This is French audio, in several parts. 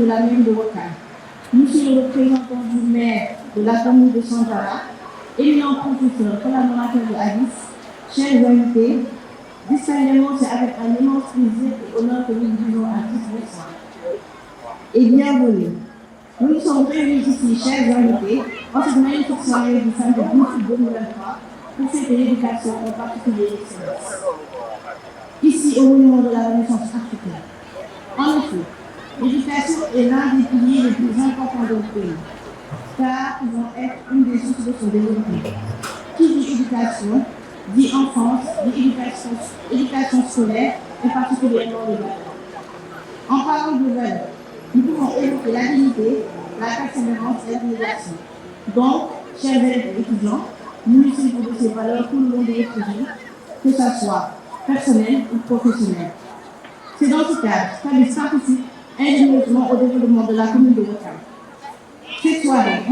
de la mairie de Ouakam. Monsieur le représentant du maire de la commune de Sanjara, éminent professeur, collaborateur de Addis, chers invités, distinguément, c'est avec un immense plaisir et honneur que nous disons à tous les et bienvenue. Nous nous sommes réunis ici, chers invités, en cette magnifique soirée du samedi 12 août 2023 pour fêter l'éducation, en particulier l'excellence. Ici, au monument de la Renaissance africaine. En effet, l'éducation est l'un des piliers les plus importants de notre pays, car ils vont être une des sources de son développement. Qui dit éducation, dit enfance, dit éducation scolaire, et particulièrement de valeurs. En parlant de valeurs, nous pouvons évoquer la dignité, la persévérance et l'abnégation. Donc, chers élèves et étudiants, nous utilisons de ces valeurs tout le long de notre vie, que ce soit personnel ou professionnel. C'est dans ce cadre qu'Addis participe ingénieusement au développement de la commune de Ouakam. Cette soirée,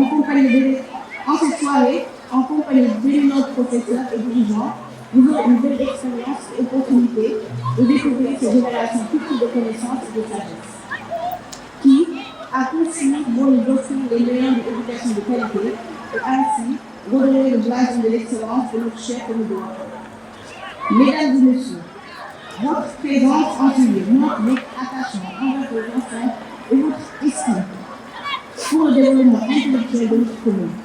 en compagnie d'éminents professeurs et dirigeants, vous aurez une belle expérience et opportunité de découvrir ces générations culturelles de connaissances et de sagesse, qui, à consigner, vont nous offrir les meilleurs de l'éducation de qualité et ainsi redonner le blason de l'excellence de notre cher commune de Ouakam. Mesdames et messieurs, votre présence en juillet montre votre attachement envers vos enfants et votre estime pour le développement intellectuel de notre commune.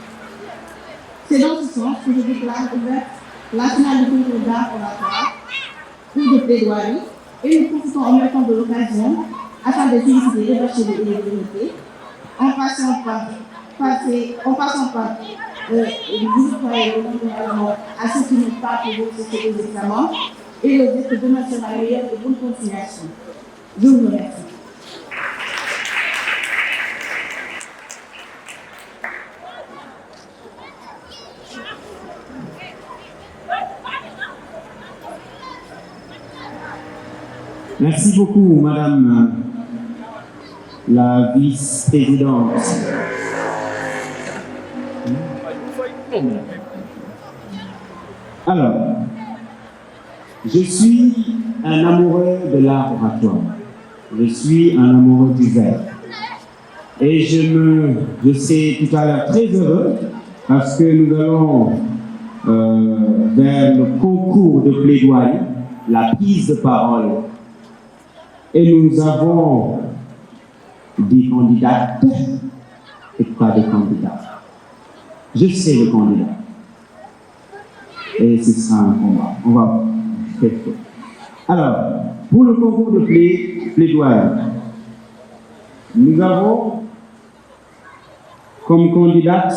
C'est dans ce sens que je déclare ouverte la finale du concours d'art oratoire ou de plaidoirie et nous profitons en même temps de l'occasion afin de féliciter les bacheliers et les délégués en passant par vous croyez à ceux qui n'ont pas pour vous ces examens et le dire que demain sera meilleur et bonne continuation. Je vous remercie. Merci beaucoup, Madame la vice-présidente. Alors, je suis un amoureux de l'art oratoire. Je suis un amoureux du vers. Et je suis tout à l'heure très heureux parce que nous allons vers le concours de plaidoirie, la prise de parole. Et nous avons des candidates et pas des candidats. Je sais le candidat. Et ce sera un combat. On va faire ça. Alors, pour le concours de plaidoirie, nous avons comme candidate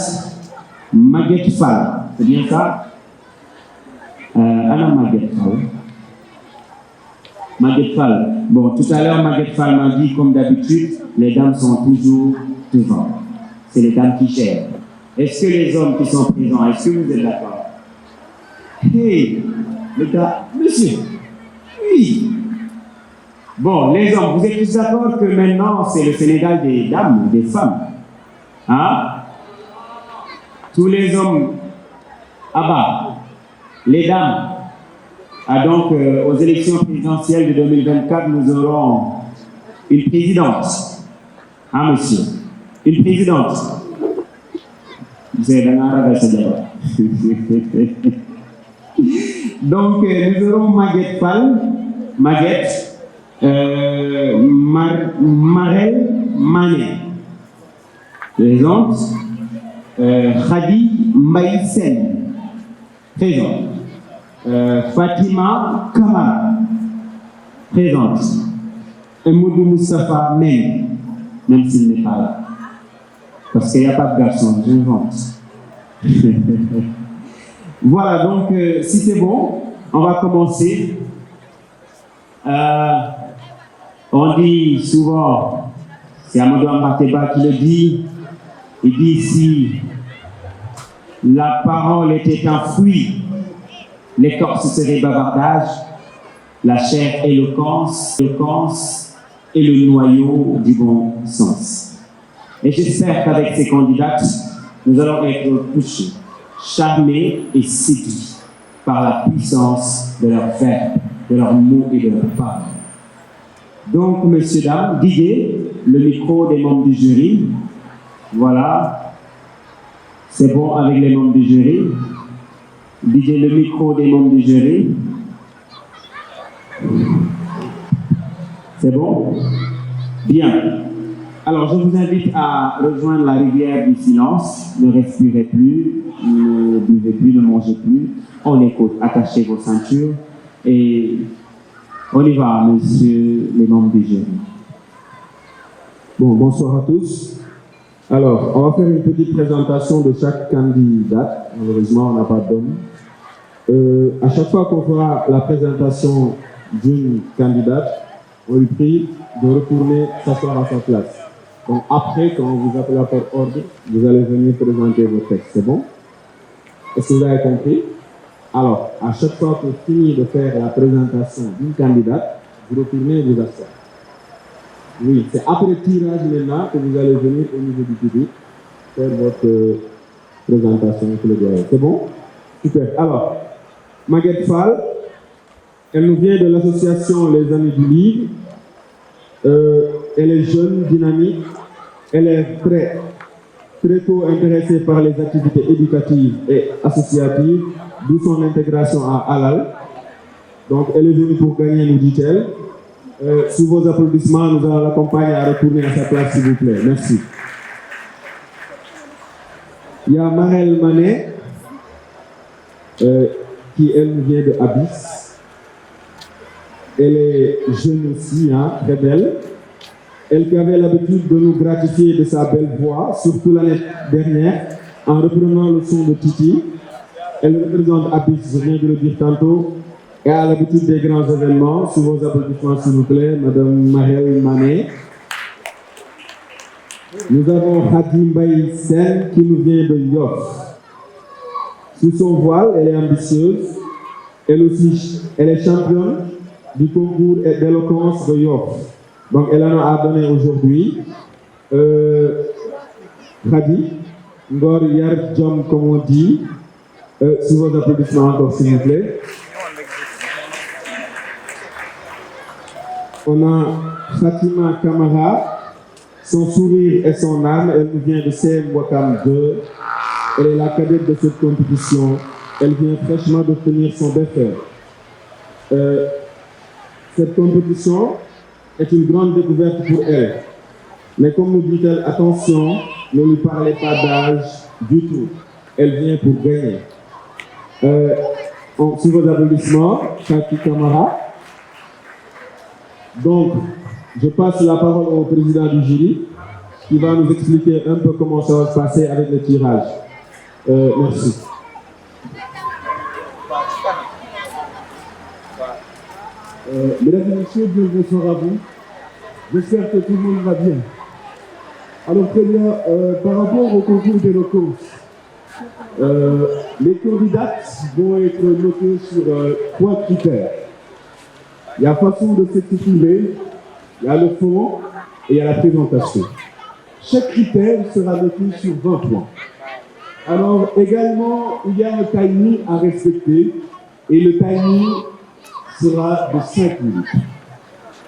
Maguette Fall. C'est bien ça? Alors, Maguette Fall. Maguette Fall. Bon, tout à l'heure, Maguette Fall m'a dit, comme d'habitude, les dames sont toujours devant. C'est les dames qui gèrent. Est-ce que les hommes qui sont présents, est-ce que vous êtes d'accord? Hey, les gars, monsieur, oui. Bon, les hommes, vous êtes tous d'accord que maintenant, c'est le Sénégal des dames, des femmes? Hein? Tous les hommes, bas, les dames. Ah, donc, aux élections présidentielles de 2024, nous aurons une présidente. Ah, monsieur. Une présidente. Vous êtes dans la donc, nous aurons Maguette Fall, Maguette, Marel Mané. Présente. Khadi Maïsen. Présente. Fatima Kamara, présente. Moudou Moustapha même s'il n'est pas là. Parce qu'il n'y a pas de garçon, j'invente. Voilà, donc si c'est bon, on va commencer. On dit souvent, c'est Amadou Ambateba qui le dit, il dit si la parole était un fruit, l'écorce serait bavardage, la chair éloquence et le noyau du bon sens. Et j'espère qu'avec ces candidates, nous allons être touchés, charmés et séduits par la puissance de leurs verbes, de leurs mots et de leurs paroles. Donc, messieurs, dames, Didier, le micro des membres du jury. Voilà. C'est bon avec les membres du jury. DJ, le micro des membres du jury. C'est bon? Bien. Alors, je vous invite à rejoindre la rivière du silence. Ne respirez plus, ne buvez plus, ne mangez plus. On écoute, attachez vos ceintures et on y va, messieurs les membres du jury. Bon, bonsoir à tous. Alors, on va faire une petite présentation de chaque candidat. Malheureusement, on n'a pas d'homme. À chaque fois qu'on fera la présentation d'une candidate, on lui prie de retourner s'asseoir à sa place. Donc après, quand on vous appellera par ordre, vous allez venir présenter vos textes. C'est bon? Est-ce que vous avez compris? Alors, à chaque fois qu'on finit de faire la présentation d'une candidate, vous retournez vous asseoir. Oui, c'est après tirage maintenant que vous allez venir au niveau du public faire votre présentation plaidoyer. C'est bon? Super. Alors, Maguette Fall, elle nous vient de l'association Les Amis du Livre. Elle est jeune, dynamique. Elle est très tôt intéressée par les activités éducatives et associatives, d'où son intégration à Halal. Donc, elle est venue pour gagner, nous dit-elle. Sous vos applaudissements, nous allons l'accompagner à retourner à sa place, s'il vous plaît. Merci. Il y a Marel Manet, qui, elle, nous vient de Abyss. Elle est jeune aussi, hein, très belle. Elle qui avait l'habitude de nous gratifier de sa belle voix, surtout l'année dernière, en reprenant le son de Titi. Elle représente Abyss, je viens de le dire tantôt, et a l'habitude des grands événements. Sous vos applaudissements, s'il vous plaît, Madame Marielle Manet. Nous avons Hadim Baï Sen qui nous vient de Yoff. Sous son voile, elle est ambitieuse. Elle aussi, elle est championne du concours d'éloquence de Yoff. Donc, elle en a donné aujourd'hui. Khadi, Ngor Yar Djom, comme on dit. Sous vos applaudissements encore, s'il vous plaît. On a Fatima Kamara, son sourire et son âme. Elle nous vient de CM Wakam 2. Elle est la cadette de cette compétition. Elle vient fraîchement d'obtenir son BFR. Cette compétition est une grande découverte pour elle. Mais comme nous dit-elle, attention, ne lui parlez pas d'âge du tout. Elle vient pour gagner. Sous vos applaudissements, Fatima Kamara. Donc, je passe la parole au président du jury qui va nous expliquer un peu comment ça va se passer avec le tirage. Merci. Mesdames et messieurs, bonsoir à vous. J'espère que tout le monde va bien. Alors très bien, par rapport au concours d'éloquence, les candidates vont être notées sur 3 critères. Il y a façon de s'exprimer, il y a le fond et il y a la présentation. Chaque critère sera noté sur 20 points. Alors également, il y a un timing à respecter et le timing sera de 5 minutes.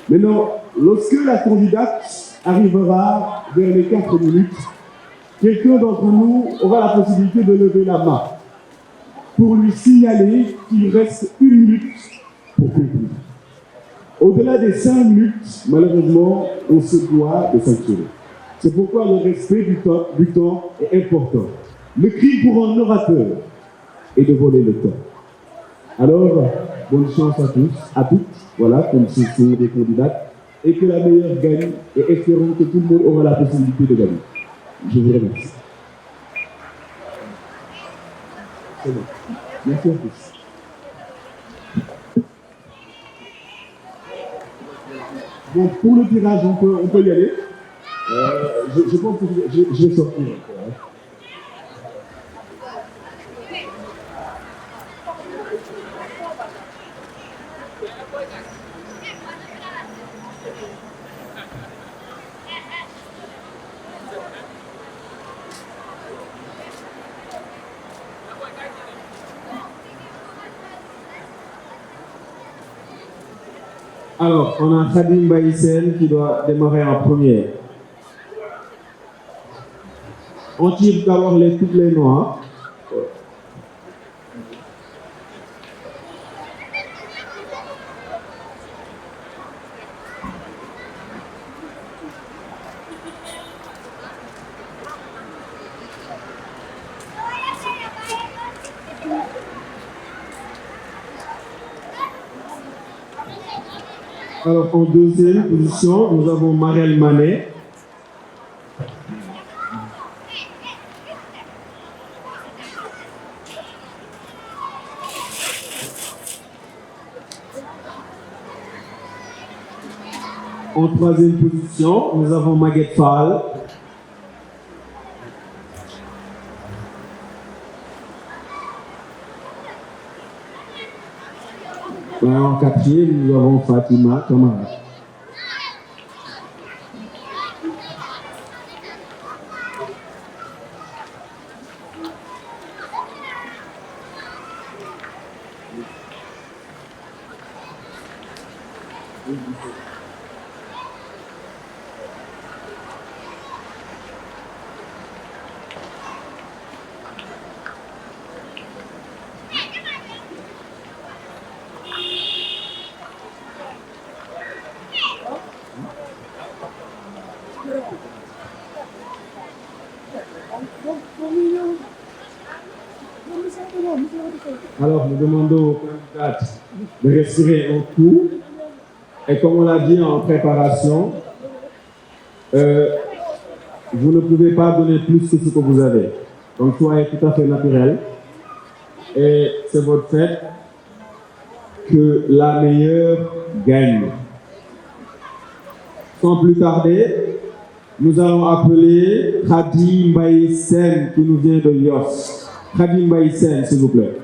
Maintenant, lorsque la candidate arrivera vers les 4 minutes, quelqu'un d'entre nous aura la possibilité de lever la main pour lui signaler qu'il reste 1 minute pour conclure. Au-delà des 5 minutes, malheureusement, on se doit de sanctionner. C'est pourquoi le respect du temps est important. Le crime pour un orateur est de voler le temps. Alors, bonne chance à tous, à toutes, voilà, comme ce sont des candidates, et que la meilleure gagne, et espérons que tout le monde aura la possibilité de gagner. Je vous remercie. C'est bon. Merci à tous. Bon, pour le tirage, on peut y aller. Je pense que je vais sortir. Alors, on a Khadim Baïsen qui doit démarrer en première. On tire d'abord toutes les noirs. Alors, en deuxième position, nous avons Marielle Manet. En troisième position, nous avons Maguette Fall. En quatrième, nous avons Fatima Kamara. Alors, nous demandons aux candidates de respirer un coup. Et comme on l'a dit en préparation, vous ne pouvez pas donner plus que ce que vous avez. Donc, soyez tout à fait naturel. Et c'est votre fait que la meilleure gagne. Sans plus tarder, nous allons appeler Khady Mbaye Sen qui nous vient de Yoff. Khady Mbaye Sen, s'il vous plaît.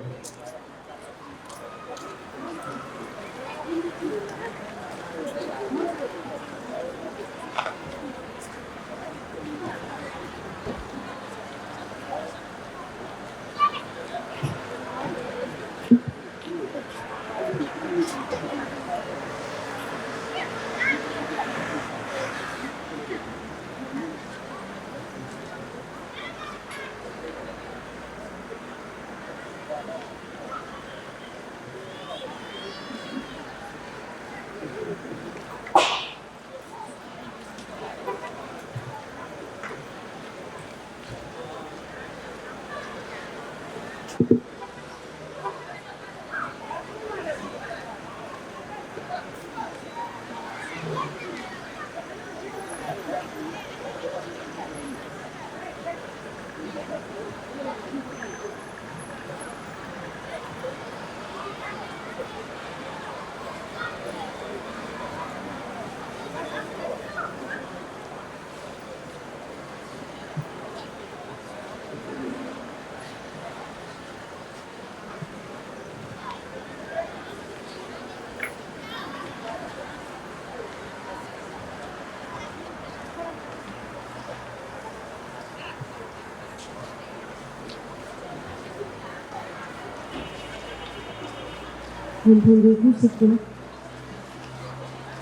Entendez-vous ce que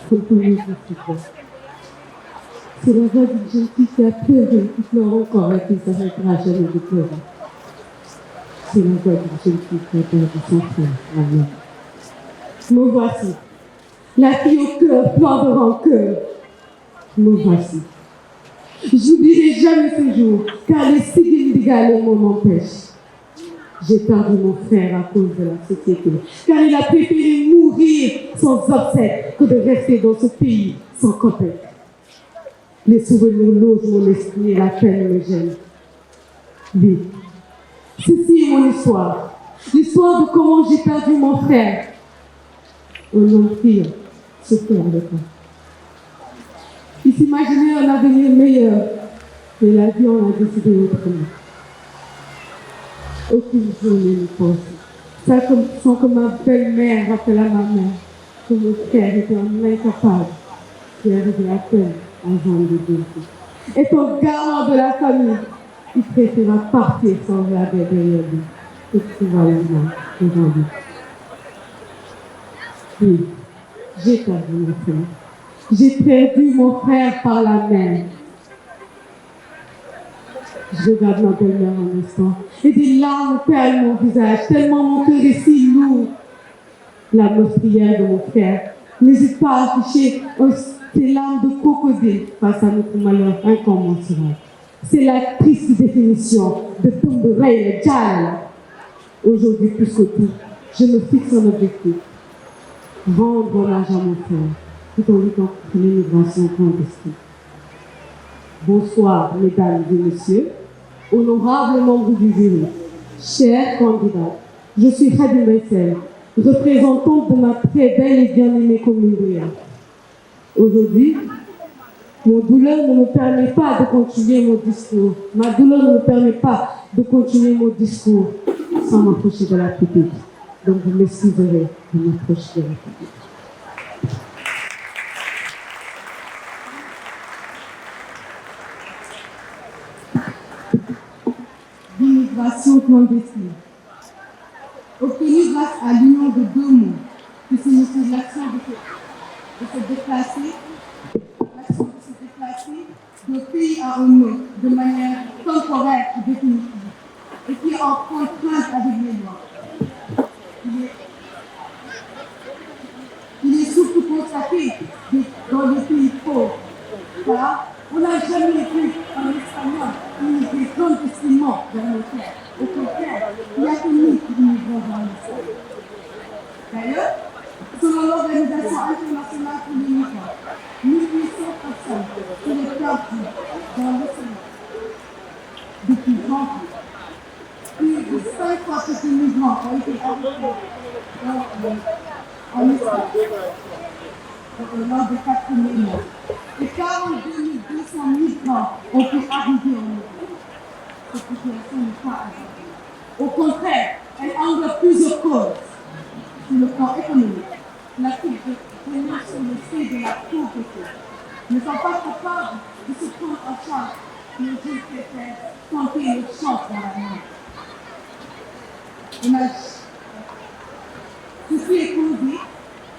Entendez-vous ce que c'est la voix d'une jeune fille qui a pleuré, qui pleure encore et qui ne s'arrêtera jamais de pleurer. C'est la voix d'une jeune fille qui a perdu son frère, Amen. Me voici, la fille au cœur plein de rancœur. Me voici. J'oublierai jamais ce jour, car les signes d'égaler m'en empêchent. J'ai perdu mon frère à cause de la société, car il a préféré mourir sans obsèques que de rester dans ce pays sans copain. Les souvenirs logent mon esprit et la peine me gêne. Oui, ceci est mon histoire. L'histoire de comment j'ai perdu mon frère. Un homme pire se fait avec moi. Il s'imaginait un avenir meilleur, mais la vie en a décidé autrement. Aucune journée ne passe. Sans que ma belle-mère rappelle à ma mère que mon frère était un incapable qui arrivait à peine à jambe de Dieu. Étant garant de la famille, il préféra partir sans regarder derrière lui et trouver la main devant lui. Oui, j'ai perdu mon frère. J'ai perdu mon frère par la mer. Je regarde ma belle-mère un instant et des larmes perlent mon visage, tellement mon cœur est si lourd. La meurtrière de mon frère n'hésite pas à afficher ses larmes de crocodile face à notre malheur incommensurable. C'est la triste définition de Tumburai le Jal. Aujourd'hui, plus que tout, je me fixe un objectif. Rendre hommage à mon frère, tout en luttant contre l'immigration clandestine. Bonsoir, mesdames et messieurs, honorables membres du jury, chers candidats, je suis Khady Maïsel, représentante de ma très belle et bien-aimée commune d'Ouya. Aujourd'hui, mon douleur ne me permet pas de continuer mon discours. Ma douleur ne me permet pas de continuer mon discours sans m'approcher de la République. Donc vous m'excuserez de m'approcher de la République. L'immigration clandestine. Obtenue grâce à l'union de deux mots, qui signifient l'action de se déplacer, d'un pays à un autre de manière temporaire et définitive, et qui est en contrainte avec les lois. Il est surtout constaté dans les pays pauvres, car on n'a jamais vu un Espagnol immigrer clandestinement vers nos terres. Au contraire, il y a que nous qui immigrons vers l'Espagne. D'ailleurs, selon l'Organisation internationale pour les migrants, 1800 personnes seraient perdues dans l'océan depuis 20 ans. Plus de 5 fois que ces migrants ont été arrêtés en Espagne lors des 4 premiers mois. Et 42 200 migrants ont pu arriver en Europe. Cette situation n'est pas agréable. Au contraire, elle englobe plusieurs causes. Sur le plan économique, l'Afrique venant sur le fait de la pauvreté ne sont pas capables de se prendre en charge les jeunes préfèrent tenter le choc dans la mer. Ceci est causé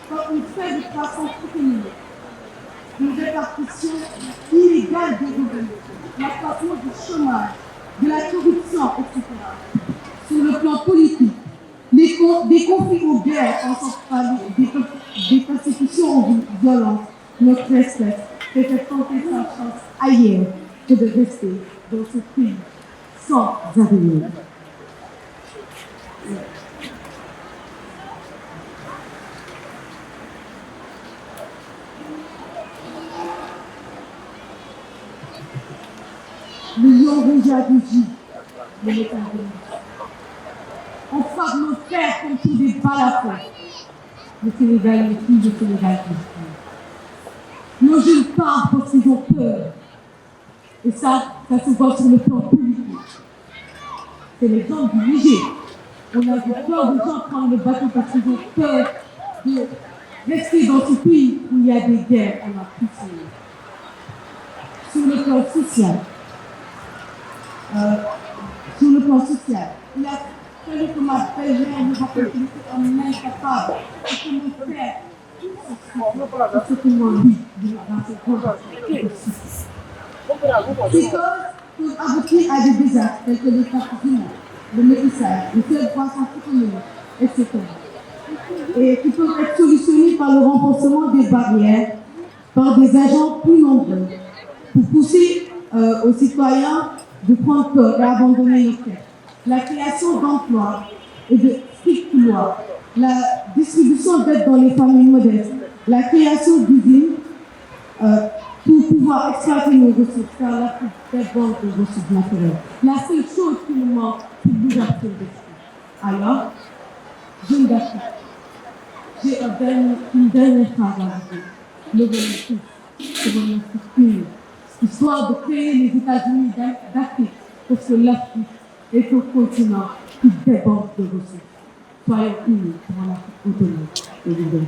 par une faible croissance économique, une répartition illégale des revenus, l'accroissement du chômage, de la corruption, etc. Sur le plan politique, des conflits aux guerres en centrale, des persécutions aux violences, notre espèce préfère tenter sa chance ailleurs que de rester dans ce pays sans avenir. Le lion rouge a rugi, le métal de on frappe nos frères comme tous des balles à feu. Le Sénégal n'est plus le Sénégal qui nos jeunes partent parce qu'ils ont peur. Et ça se voit sur le plan politique. C'est l'exemple du Niger. On a vu peur de gens prendre le bateau parce qu'ils ont peur de rester dans ce pays où il y a des guerres. On a pu sur le plan social. Il a fallu que ma belle-mère me rappelle qu'il était un incapable et que mon frère, tout ce que moi, lui, dans ce contexte. Ces causes peuvent aboutir à des désastres tels que les trafics, le métissage, le faible croissance économique, etc. Et qui peuvent être solutionnés par le renforcement des barrières, par des agents plus nombreux, pour pousser aux citoyens de prendre peur et abandonner nos terres. La création d'emplois et de strictes lois, la distribution d'aides dans les familles modestes, la création d'usines pour pouvoir exploiter nos ressources, car l'Afrique dépend des ressources naturelles. La seule chose qui nous manque, c'est l'ouverture d'esprit. Alors, jeunes d'Afrique, j'ai une dernière phrase à vous dire. Levez-nous tous, pour une Afrique unie, histoire de créer les États-Unis d'Afrique, parce que l'Afrique est un continent qui déborde de ressources. Soyons unis pour l'Afrique autonome et libre.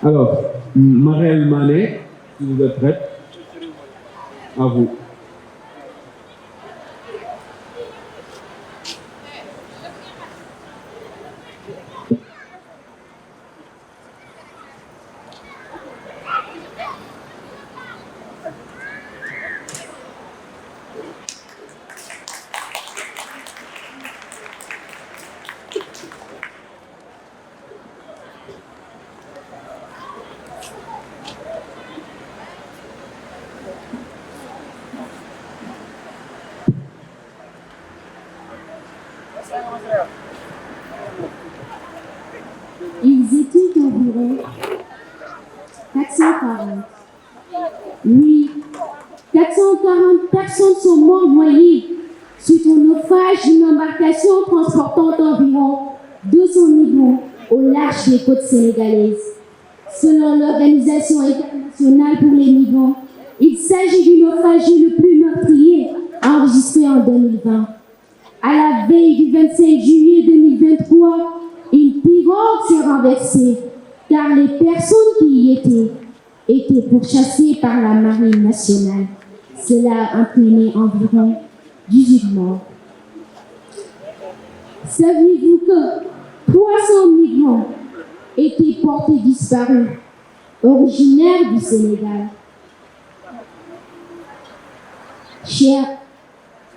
Alors, Marelle Manet, si vous êtes prête, à vous. Ils étaient environ 440. Oui, 440 personnes sont mortes noyées suite au naufrage d'une embarcation transportant environ 200 migrants au large des côtes sénégalaises. Selon l'Organisation internationale pour les migrants, il s'agit du naufrage le plus meurtrier enregistré en 2020. À la veille du 25 juillet 2023, une pirogue s'est renversée car les personnes qui y étaient pourchassées par la marine nationale. Cela a entraîné environ 18 morts. Saviez-vous que 300 migrants étaient portés disparus, originaires du Sénégal? Chers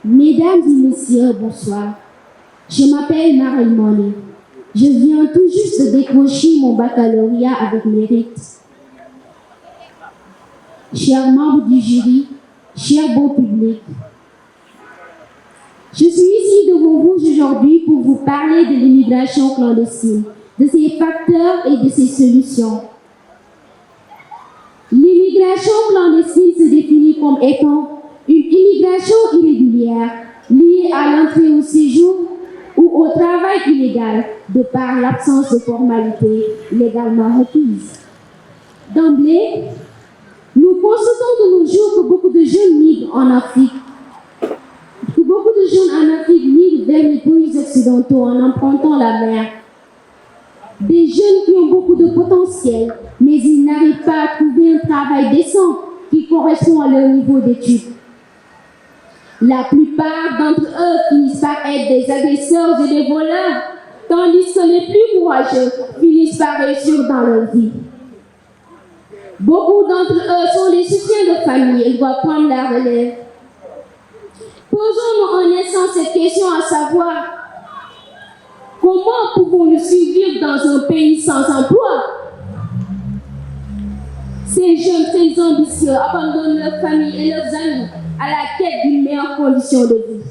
Mesdames et messieurs, bonsoir. Je m'appelle Marelle Manet. Je viens tout juste de décrocher mon baccalauréat avec mérite. Chers membres du jury, chers beau public, je suis ici devant vous aujourd'hui pour vous parler de l'immigration clandestine, de ses facteurs et de ses solutions. L'immigration clandestine se définit comme étant une immigration irrégulière liée à l'entrée au séjour ou au travail illégal de par l'absence de formalités légalement requises. D'emblée, nous constatons de nos jours que beaucoup de jeunes migrent en Afrique, migrent vers les pays occidentaux en empruntant la mer. Des jeunes qui ont beaucoup de potentiel, mais ils n'arrivent pas à trouver un travail décent qui correspond à leur niveau d'études. La plupart d'entre eux finissent par être des agresseurs et des voleurs, tandis que les plus courageux finissent par réussir dans leur vie. Beaucoup d'entre eux sont des soutiens de famille et doivent prendre la relève. Posons-nous en naissant cette question à savoir: comment pouvons-nous survivre dans un pays sans emploi? Ces jeunes très ambitieux abandonnent leur famille et leurs amis à la quête d'une meilleure condition de vie.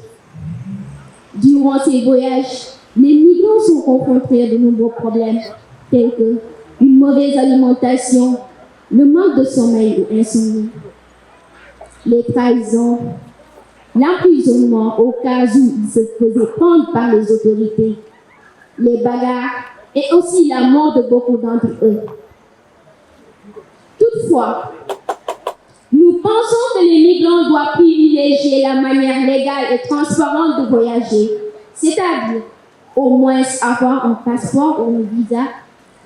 Durant ces voyages, les migrants sont confrontés à de nombreux problèmes tels que une mauvaise alimentation, le manque de sommeil ou insomnie, les trahisons, l'emprisonnement au cas où ils se faisaient prendre par les autorités, les bagarres et aussi la mort de beaucoup d'entre eux. Toutefois, nous pensons que les migrants doivent privilégier la manière légale et transparente de voyager, c'est-à-dire au moins avoir un passeport ou un visa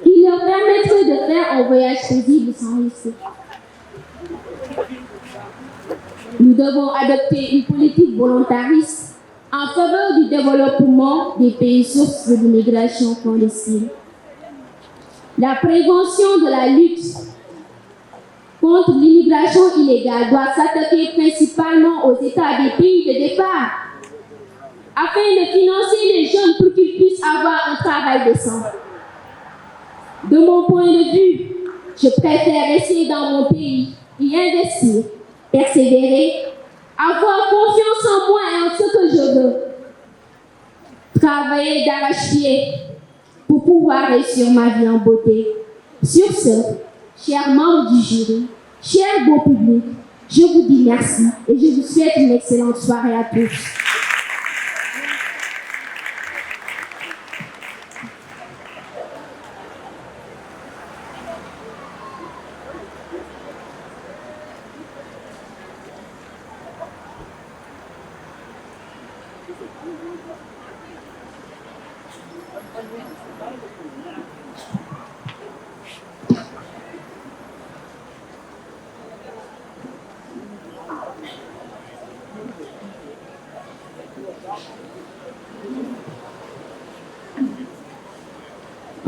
qui leur permettrait de faire un voyage paisible sans risque. Nous devons adopter une politique volontariste en faveur du développement des pays sources de l'immigration clandestine. La prévention de la lutte contre l'immigration illégale doit s'attaquer principalement aux États des pays de départ afin de financer les jeunes pour qu'ils puissent avoir un travail décent. De mon point de vue, je préfère rester dans mon pays, y investir, persévérer, avoir confiance en moi et en ce que je veux, travailler d'arrache-pied pour pouvoir réussir ma vie en beauté. Sur ce, chers membres du jury, chers beau public, je vous dis merci et je vous souhaite une excellente soirée à tous.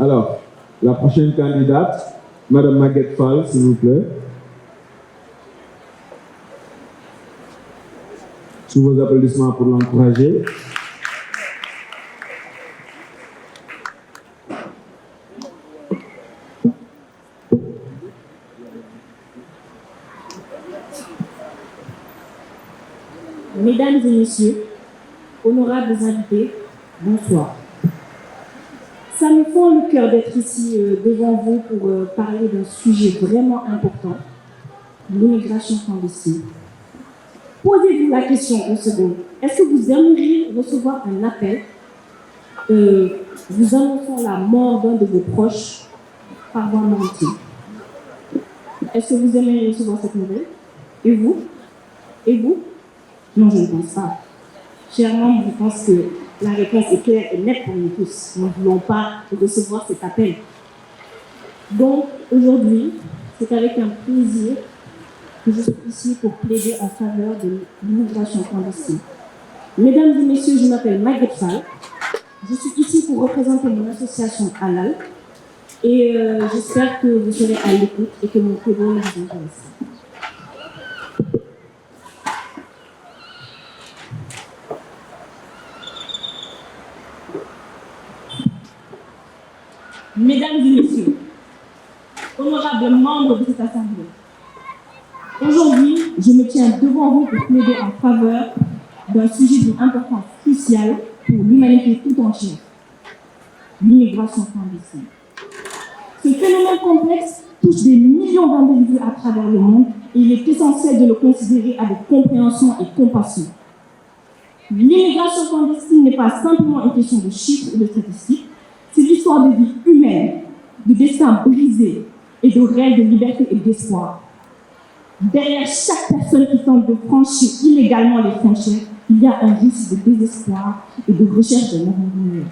Alors, la prochaine candidate, Madame Maguette Fall, s'il vous plaît. Sous vos applaudissements pour l'encourager. Mesdames et messieurs, honorables invités, bonsoir. Ça me fend le cœur d'être ici devant vous pour parler d'un sujet vraiment important, l'immigration clandestine. Posez-vous la question une seconde. Est-ce que vous aimeriez recevoir un appel vous annonçant la mort d'un de vos proches par voie maritime? Est-ce que vous aimeriez recevoir cette nouvelle? Et vous? Et vous? Non, je ne pense pas. Chers membres, je pense que la réponse est claire et nette pour nous tous. Nous ne voulons pas recevoir cet appel. Donc, aujourd'hui, c'est avec un plaisir que je suis ici pour plaider en faveur de l'immigration clandestine. Mesdames et messieurs, je m'appelle Maguette Fall. Je suis ici pour représenter mon association Halal et j'espère que vous serez à l'écoute et que mon plaidoyer vous intéresse. Mesdames et messieurs, honorables membres de cette assemblée, aujourd'hui, je me tiens devant vous pour plaider en faveur d'un sujet d'une importance cruciale pour l'humanité tout entière, l'immigration clandestine. Ce phénomène complexe touche des millions d'individus à travers le monde et il est essentiel de le considérer avec compréhension et compassion. L'immigration clandestine n'est pas simplement une question de chiffres et de statistiques, c'est l'histoire de vie humaine, de destins brisés et de rêves de liberté et d'espoir. Derrière chaque personne qui tente de franchir illégalement les frontières, il y a un risque de désespoir et de recherche d'un avenir meilleur.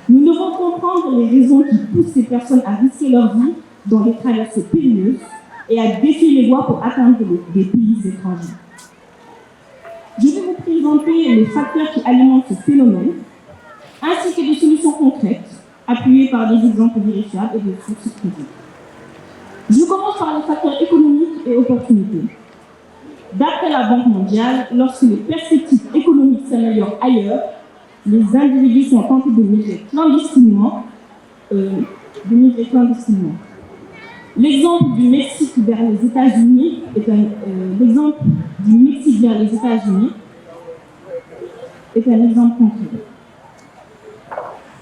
Nous devons comprendre les raisons qui poussent ces personnes à risquer leur vie dans des traversées périlleuses et à défier les lois pour atteindre des pays étrangers. Je vais vous présenter les facteurs qui alimentent ce phénomène, ainsi que des solutions concrètes, appuyées par des exemples vérifiables et des sources privées. Je commence par les facteurs économiques et opportunités. D'après la Banque mondiale, lorsque les perspectives économiques s'améliorent ailleurs, les individus sont tentés de migrer clandestinement. L'exemple du Mexique vers les États-Unis est un exemple concret.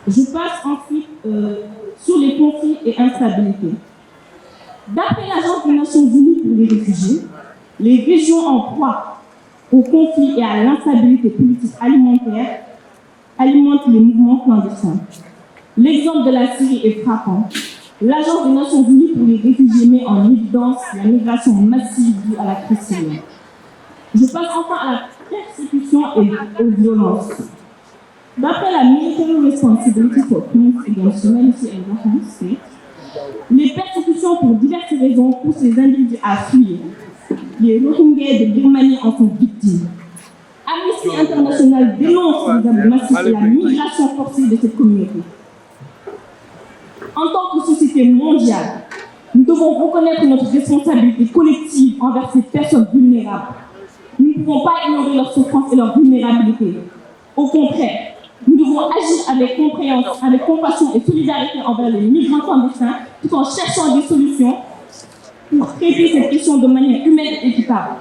Je passe ensuite sur les conflits et instabilités. D'après l'Agence des Nations Unies pour les réfugiés, les régions en proie au conflit et à l'instabilité politique alimentaire alimentent les mouvements clandestins. L'exemple de la Syrie est frappant. L'Agence des Nations Unies pour les réfugiés met en évidence la migration massive due à la crise syrienne. Je passe enfin à la persécution et aux violences. D'après la Military Responsibility for Crimes Against Humanity and Violence State, les persécutions pour diverses raisons poussent les individus à fuir. Les Rohingyas de Birmanie en sont victimes. Amnesty International dénonce les abus massifs et la migration forcée de cette communauté. En tant que société mondiale, nous devons reconnaître notre responsabilité collective envers ces personnes vulnérables. Nous ne pouvons pas ignorer leur souffrance et leur vulnérabilité. Au contraire, nous devons agir avec compréhension, avec compassion et solidarité envers les migrants clandestins, tout en cherchant des solutions pour traiter cette question de manière humaine et équitable.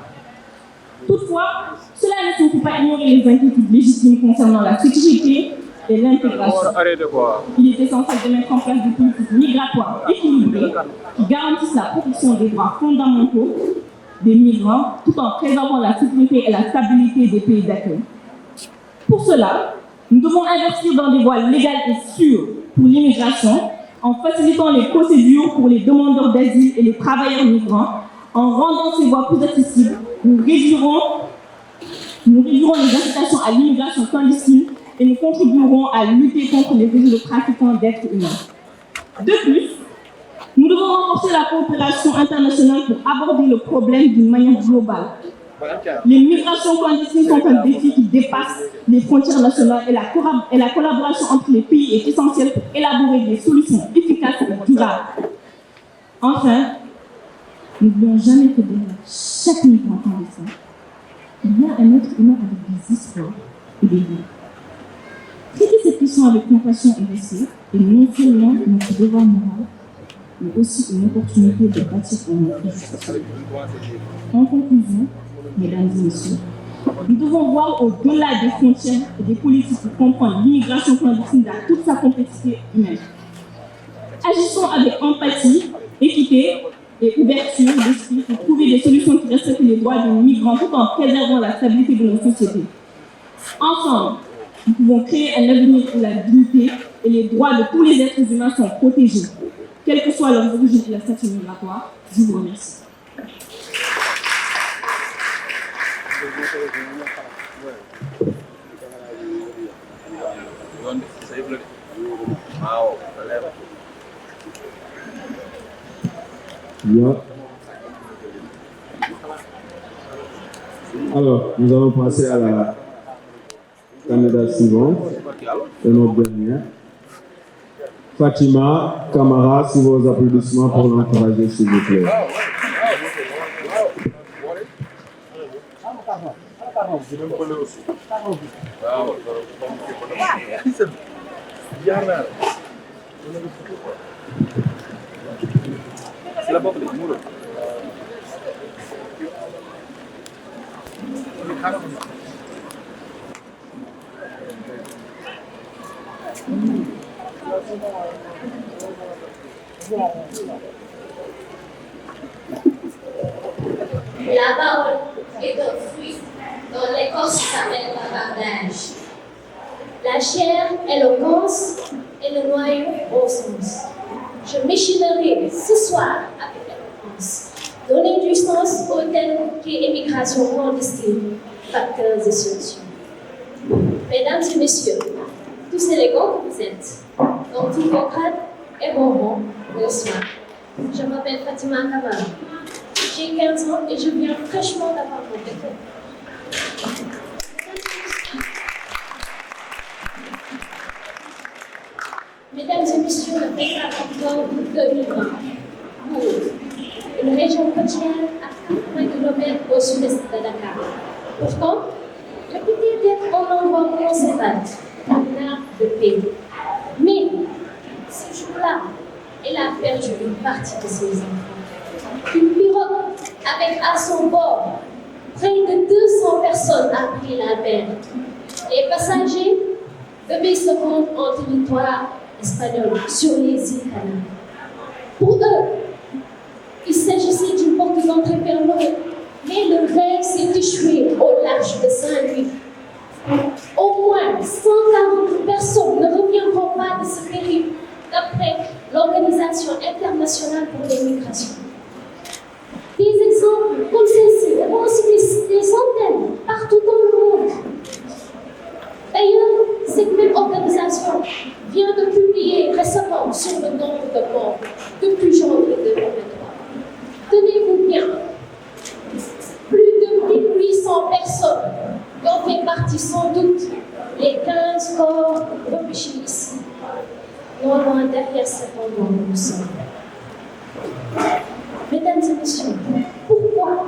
Toutefois, cela ne signifie pas ignorer les inquiétudes légitimes concernant la sécurité et l'intégration. Il est essentiel de mettre en place des politiques migratoires équilibrées qui garantissent la protection des droits fondamentaux des migrants tout en préservant la sécurité et la stabilité des pays d'accueil. Pour cela, nous devons investir dans des voies légales et sûres pour l'immigration, en facilitant les procédures pour les demandeurs d'asile et les travailleurs migrants, en rendant ces voies plus accessibles. Nous réduirons les incitations à l'immigration clandestine et nous contribuerons à lutter contre les réseaux de trafiquants d'êtres humains. De plus, nous devons renforcer la coopération internationale pour aborder le problème d'une manière globale. Les migrations clandestines sont un défi qui dépasse les frontières nationales et la collaboration entre les pays est essentielle pour élaborer des solutions efficaces et durables. Enfin, n'oublions jamais que derrière chaque migrant clandestin, il y a un être humain avec des histoires et des vies. Traiter cette question avec compassion et respect est non seulement notre devoir moral, mais aussi une opportunité de bâtir un autre justice. En conclusion, mesdames et messieurs, nous devons voir au-delà des frontières et des politiques pour comprendre l'immigration clandestine dans toute sa complexité humaine. Agissons avec empathie, équité et ouverture d'esprit pour trouver des solutions qui respectent les droits des migrants tout en préservant la stabilité de nos sociétés. Ensemble, nous pouvons créer un avenir où la dignité et les droits de tous les êtres humains sont protégés, quelles que soient leurs origines et leur statut migratoire. Je vous remercie. Bien. Alors, nous allons passer à la candidate suivante et notre dernière. Fatima Camara, sous vos applaudissements pour l'encourager, s'il vous plaît. La parole est un fruit dont l'écorce s'appelle bavardage. La chair éloquence et le noyau bon sens. Je m'échinerai ce soir avec éloquence. Donner du sens au terme qui est émigration clandestine, facteurs et solutions. Mesdames et messieurs, tous élégants que vous êtes, donc tous vos grades et bonbons, bonsoir. Je m'appelle Fatima Camara. J'ai 15 ans et je viens fraîchement d'avoir mon diplôme. Mesdames et messieurs, le 24 octobre 2020, pour une région côtière à 80 km au sud-est de Dakar. Pourtant, réputé d'être un endroit conservateur, un art de paix. Mais, ce jour-là, elle a perdu une partie de ses enfants. Une pirogue avec à son bord près de 200 personnes a pris la mer. Les passagers devaient se rendre en territoire espagnol sur les îles Canaries. Pour eux, il s'agissait d'une porte d'entrée vers l'Europe, mais le rêve s'est échoué au large de Saint-Louis. Au moins 140 personnes ne reviendront pas de ce périple, d'après l'Organisation internationale pour les migrations. Des exemples comme ceci, on en cite des centaines partout dans le monde. D'ailleurs, cette même organisation vient de publier récemment sur le nombre de morts depuis janvier 2023. Tenez-vous bien, plus de 1800 personnes dont fait partie sans doute les 15 corps repêchés ici, non loin derrière cet endroit où nous sommes. Mesdames et messieurs, pourquoi?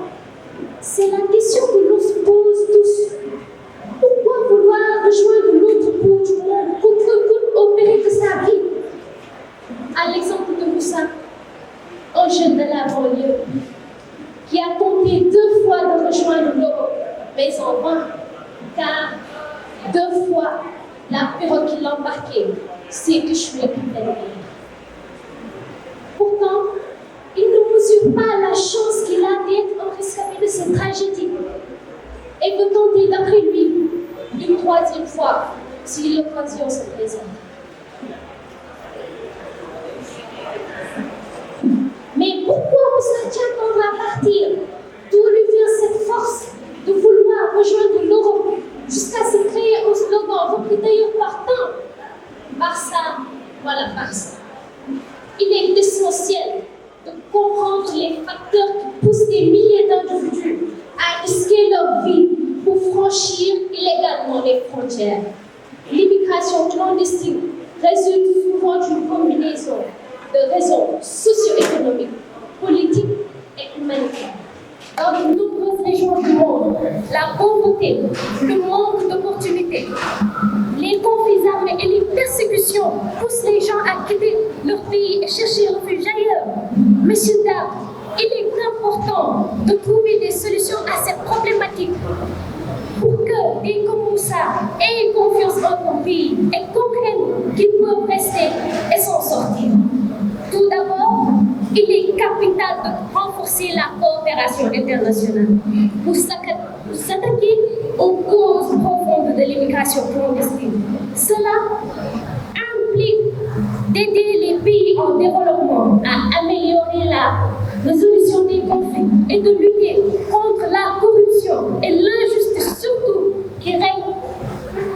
C'est la question que l'on se pose tous. Pourquoi vouloir rejoindre l'autre bout du monde au péril de sa vie? À l'exemple de Moussa, un jeune de la banlieue, qui a tenté 2 fois de rejoindre l'Europe, mais en vain, car 2 fois, la pirogue qui l'embarquait s'est échouée en pleine mer. Pourtant, il ne mesure pas la chance qu'il a d'être un rescapé de cette tragédie et veut tenter d'après lui une 3e fois si l'occasion se présente. Mais pourquoi Moussa tient à partir? D'où lui vient cette force de vouloir rejoindre l'Europe jusqu'à se créer un slogan repris d'ailleurs par tant? Barça, voilà Barça. Il est essentiel de comprendre les facteurs qui poussent des milliers d'individus à risquer frontières. L'immigration clandestine résulte souvent d'une combinaison de raisons socio-économiques, politiques et humanitaires. Dans de nombreuses régions du monde, la pauvreté, le manque d'opportunités, les conflits armés et les persécutions poussent les gens à quitter leur pays et chercher refuge ailleurs. Messieurs, dames, il est important de trouver des solutions à cette problématique pour que des comme Moussa aient confiance en nos pays et comprennent qu'ils peuvent rester et s'en sortir. Tout d'abord, il est capital de renforcer la coopération internationale pour s'attaquer aux causes profondes de l'immigration clandestine. Cela implique d'aider les pays en développement à améliorer la résolution des conflits et de lutter contre la corruption et l'injustice surtout qui règne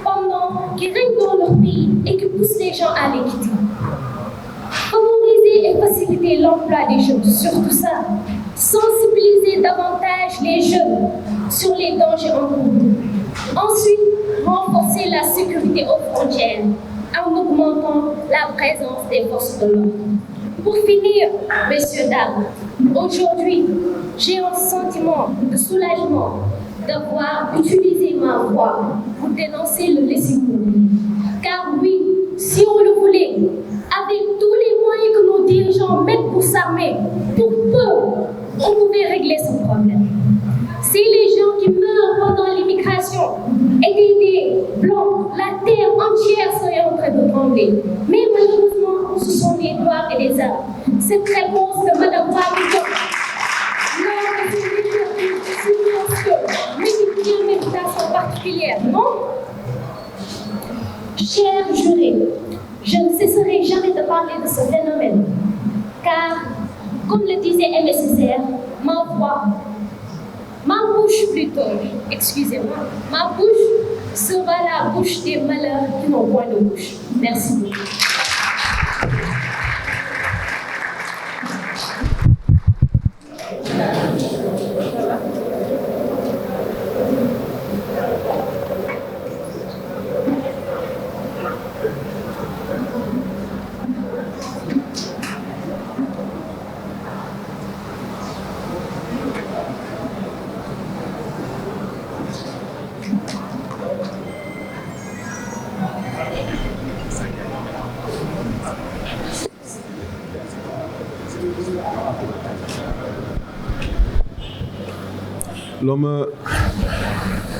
dans leur pays et qui pousse les gens à les quitter. Favoriser et faciliter l'emploi des jeunes, surtout ça. Sensibiliser davantage les jeunes sur les dangers encourus. Ensuite, renforcer la sécurité aux frontières en augmentant la présence des forces de l'ordre. Pour finir, messieurs, dames, aujourd'hui, j'ai un sentiment de soulagement d'avoir utilisé ma voix pour dénoncer le laisser-courir. Car oui, si on le voulait, avec tous les moyens que nos dirigeants mettent pour s'armer, pour peu, on pouvait régler ce problème. Si les gens qui meurent pendant l'immigration étaient des blancs, la terre entière serait en train de trembler. Mais malheureusement, ce sont des noirs et des arabes. Cette réponse de Mme Wabidon, lors de ce mérite une méditation particulière, non? Chers jurés, je ne cesserai jamais de parler de ce phénomène, car, comme le disait Aimé Césaire, ma bouche plutôt, excusez-moi, ma bouche sera la bouche des malheurs qui n'ont point de bouche. Merci beaucoup.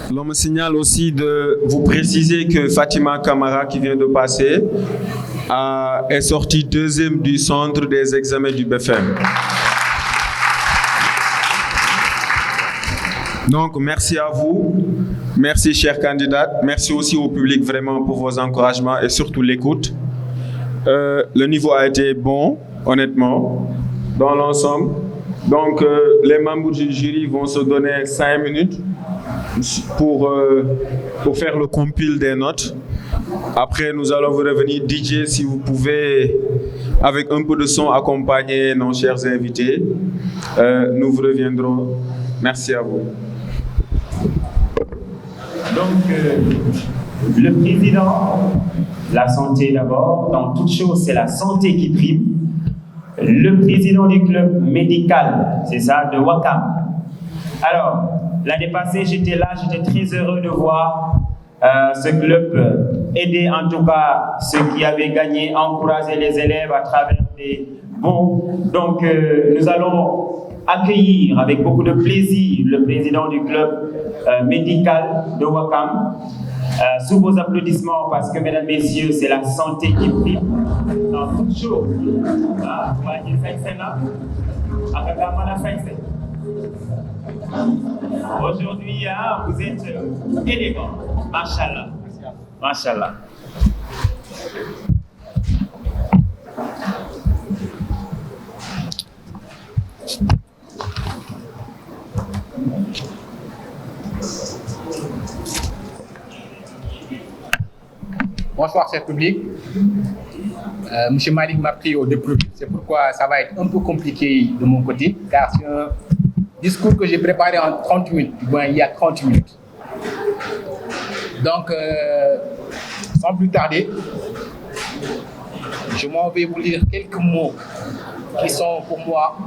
L'on me signale aussi de vous préciser que Fatima Camara, qui vient de passer, est sortie deuxième du centre des examens du BFM. Donc, merci à vous. Merci, chère candidate. Merci aussi au public vraiment pour vos encouragements et surtout l'écoute. Le niveau a été bon, honnêtement, dans l'ensemble. Donc, les membres du jury vont se donner 5 minutes pour faire le compile des notes. Après, nous allons vous revenir. DJ, si vous pouvez, avec un peu de son, accompagner nos chers invités. Nous vous reviendrons. Merci à vous. Donc, le président, la santé d'abord. Dans toute chose, c'est la santé qui prime. Le président du club médical, c'est ça, de Ouakam. Alors, l'année passée, j'étais là, j'étais très heureux de voir ce club aider en tout cas ceux qui avaient gagné, encourager les élèves à travers des bons. Donc, nous allons accueillir avec beaucoup de plaisir le président du club médical de Ouakam. Sous vos applaudissements, parce que, mesdames, messieurs, c'est la santé qui prime dans toute chose. Aujourd'hui, vous êtes élégants. Machallah. Machallah. Bonsoir, cher public. Monsieur Malik m'a pris au dépourvu, c'est pourquoi ça va être un peu compliqué de mon côté, car c'est un discours que j'ai préparé en 30 minutes, il y a 30 minutes. Donc, sans plus tarder, je m'en vais vous lire quelques mots qui sont pour moi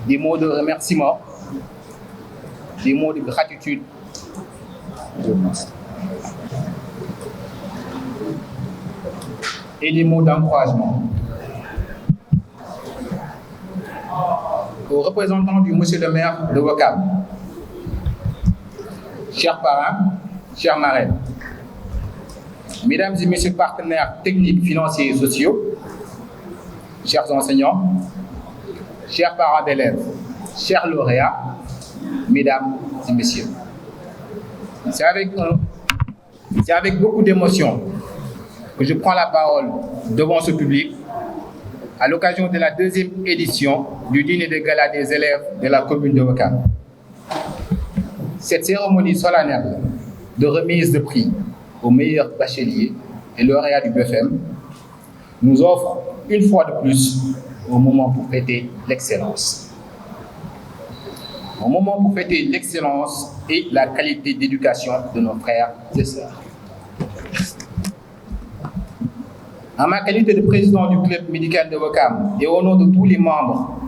des mots de remerciement, des mots de gratitude. Et des mots d'encouragement. Aux représentants du monsieur le maire de Ouakam, chers parrains, chers marraines, mesdames et messieurs partenaires techniques, financiers et sociaux, chers enseignants, chers parents d'élèves, chers lauréats, mesdames et messieurs. C'est avec beaucoup d'émotion que je prends la parole devant ce public à l'occasion de la 2e édition du dîner de gala des élèves de la commune de Ouakam. Cette cérémonie solennelle de remise de prix aux meilleurs bacheliers et lauréats du BFM nous offre une fois de plus un moment pour fêter l'excellence. Un moment pour fêter l'excellence et la qualité d'éducation de nos frères et sœurs. En ma qualité de président du club médical de Ouakam et au nom de tous les membres,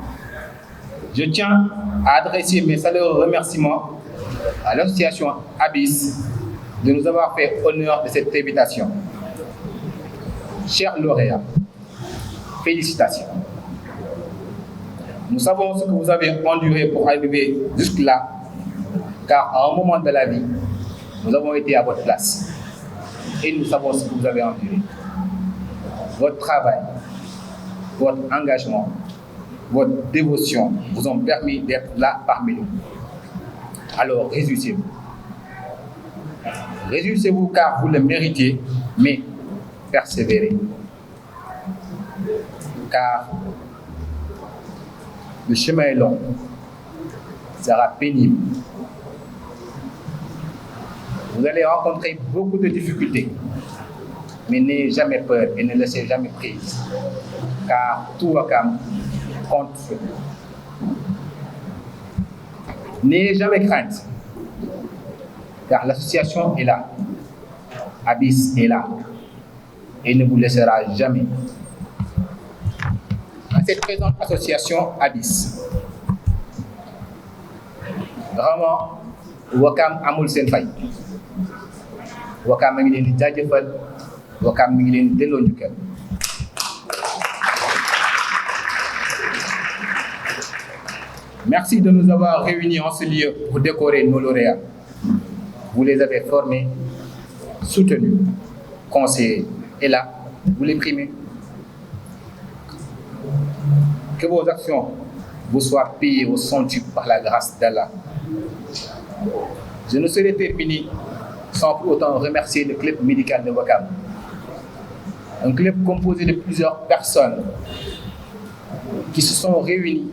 je tiens à adresser mes chaleureux remerciements à l'association Abyss de nous avoir fait honneur de cette invitation. Chers lauréats, félicitations. Nous savons ce que vous avez enduré pour arriver jusque-là, car à un moment de la vie, nous avons été à votre place et nous savons ce que vous avez enduré. Votre travail, votre engagement, votre dévotion vous ont permis d'être là parmi nous. Alors réjouissez-vous. Réjouissez-vous car vous le méritez, mais persévérez. Car le chemin est long, sera pénible. Vous allez rencontrer beaucoup de difficultés, mais n'ayez jamais peur et ne laissez jamais prise, car tout Ouakam compte sur vous. N'ayez jamais crainte, car l'association est là, Abyss est là, et ne vous laissera jamais. À cette présente association Abyss, vraiment, Ouakam amul sen fay. Ouakam mi ngi leen di jaajëfal, Ouakam mi ngi leen di delloo njukkal. Merci de nous avoir réunis en ce lieu pour décorer nos lauréats. Vous les avez formés, soutenus, conseillés, et là, vous les primez. Que vos actions vous soient payées au centuple par la grâce d'Allah. Je ne saurais terminer sans pour autant remercier le club médical de Ouakam. Un club composé de plusieurs personnes qui se sont réunies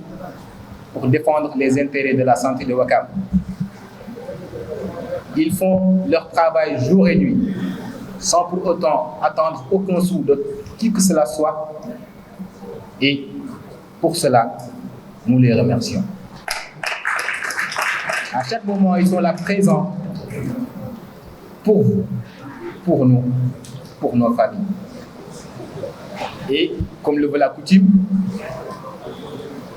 pour défendre les intérêts de la santé de Ouakam. Ils font leur travail jour et nuit, sans pour autant attendre aucun sou de qui que cela soit. Et pour cela, nous les remercions. À chaque moment, ils sont là présents pour vous, pour nous, pour nos familles. Et comme le veut la coutume,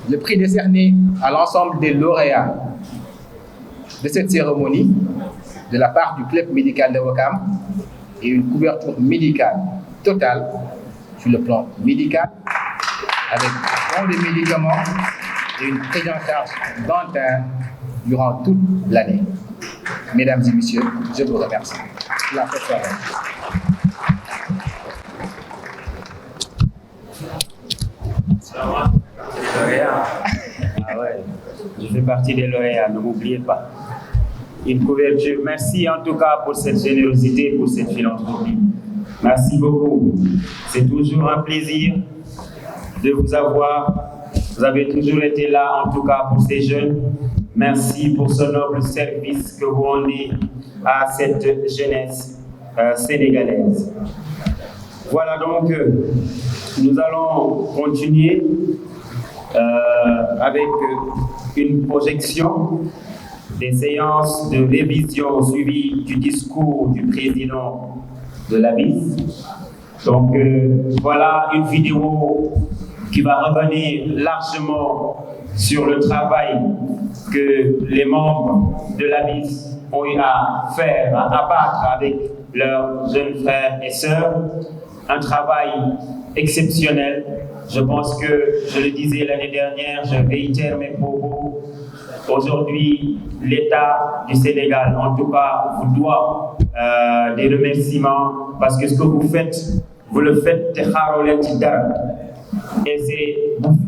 le prix décerné à l'ensemble des lauréats de cette cérémonie, de la part du club médical de Ouakam, et une couverture médicale totale sur le plan médical, avec bon des médicaments et une prise en charge dentaire durant toute l'année. Mesdames et messieurs, je vous remercie. La fête soirée. Lauréat. Ah ouais, je fais partie des lauréats, ne m'oubliez pas. Une couverture. Merci en tout cas pour cette générosité, pour cette philanthropie. Merci beaucoup. C'est toujours un plaisir de vous avoir. Vous avez toujours été là, en tout cas pour ces jeunes. Merci pour ce noble service que vous rendez à cette jeunesse sénégalaise. Voilà donc, nous allons continuer avec une projection des séances de révision suivies du discours du président de l'ABIS. Donc voilà une vidéo qui va revenir largement sur le travail que les membres de l'ABIS ont eu à faire, à abattre avec leurs jeunes frères et sœurs. Un travail exceptionnel. Je pense que, je le disais l'année dernière, je réitère mes propos. Aujourd'hui, l'État du Sénégal, en tout cas, vous doit des remerciements parce que ce que vous faites, vous le faites te xaaroo ci dara. Et c'est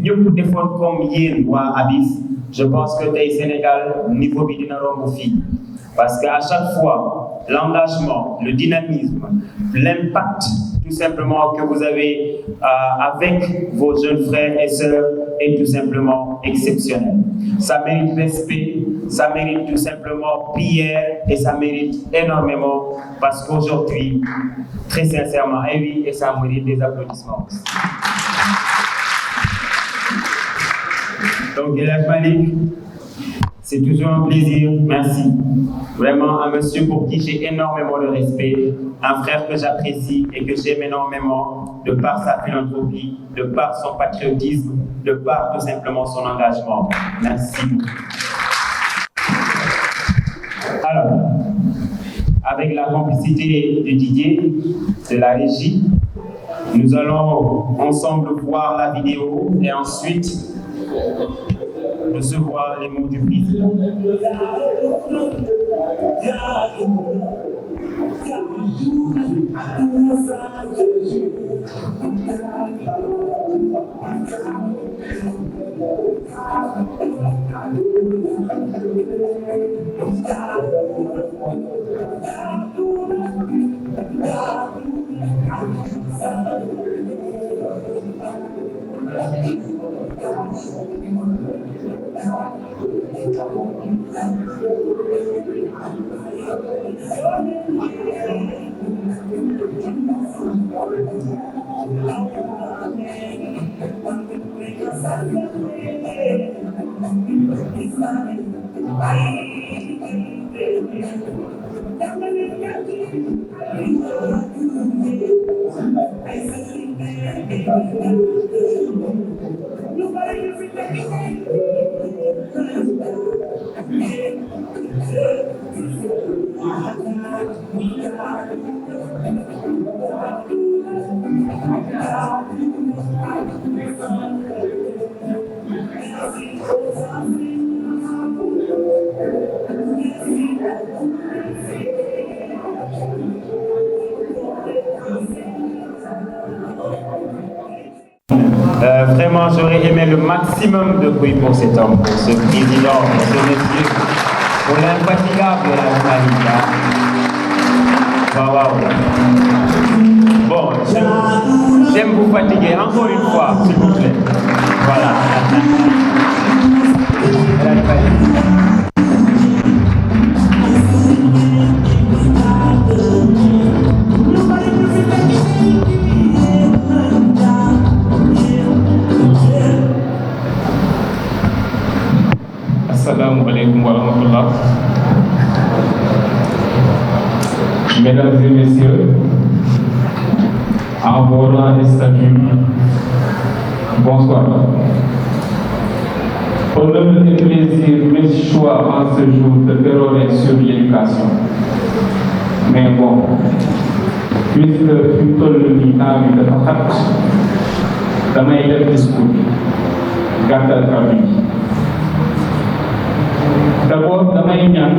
ñëpp defoon comme yéen waa ABIS. Je pense que tey Sénégal niveau bi dina romb fii parce qu'à chaque fois, l'engagement, le dynamisme, l'impact tout simplement que vous avez avec vos jeunes frères et sœurs est tout simplement exceptionnel. Ça mérite respect, ça mérite tout simplement prière et ça mérite énormément parce qu'aujourd'hui, très sincèrement, et oui, et ça mérite des applaudissements. Donc, Elhadj Malick, c'est toujours un plaisir, merci. Vraiment un monsieur pour qui j'ai énormément de respect, un frère que j'apprécie et que j'aime énormément de par sa philanthropie, de par son patriotisme, de par tout simplement son engagement. Merci. Alors, avec la complicité de Didier, de la régie, nous allons ensemble voir la vidéo et ensuite recevoir les mots du président. Vraiment, j'aurais aimé le maximum de bruit pour cet homme, pour ce président, pour ce monsieur, pour l'infatigable Elhadj Malick. Waouh. Bon, j'aime vous fatiguer encore une fois, s'il vous plaît. Voilà. Elhadj Malick. Assalamu alaikum wa rahmatullah. Mesdames et messieurs, en vos rangs et statuts, bonsoir. Honneur et plaisir mes choix en ce jour de pérorer sur l'éducation. Mais bon, puisque fi mu toll nii temps bi dafa xat, damay def discours gàttal kàddu yi. D'abord, damay ñaan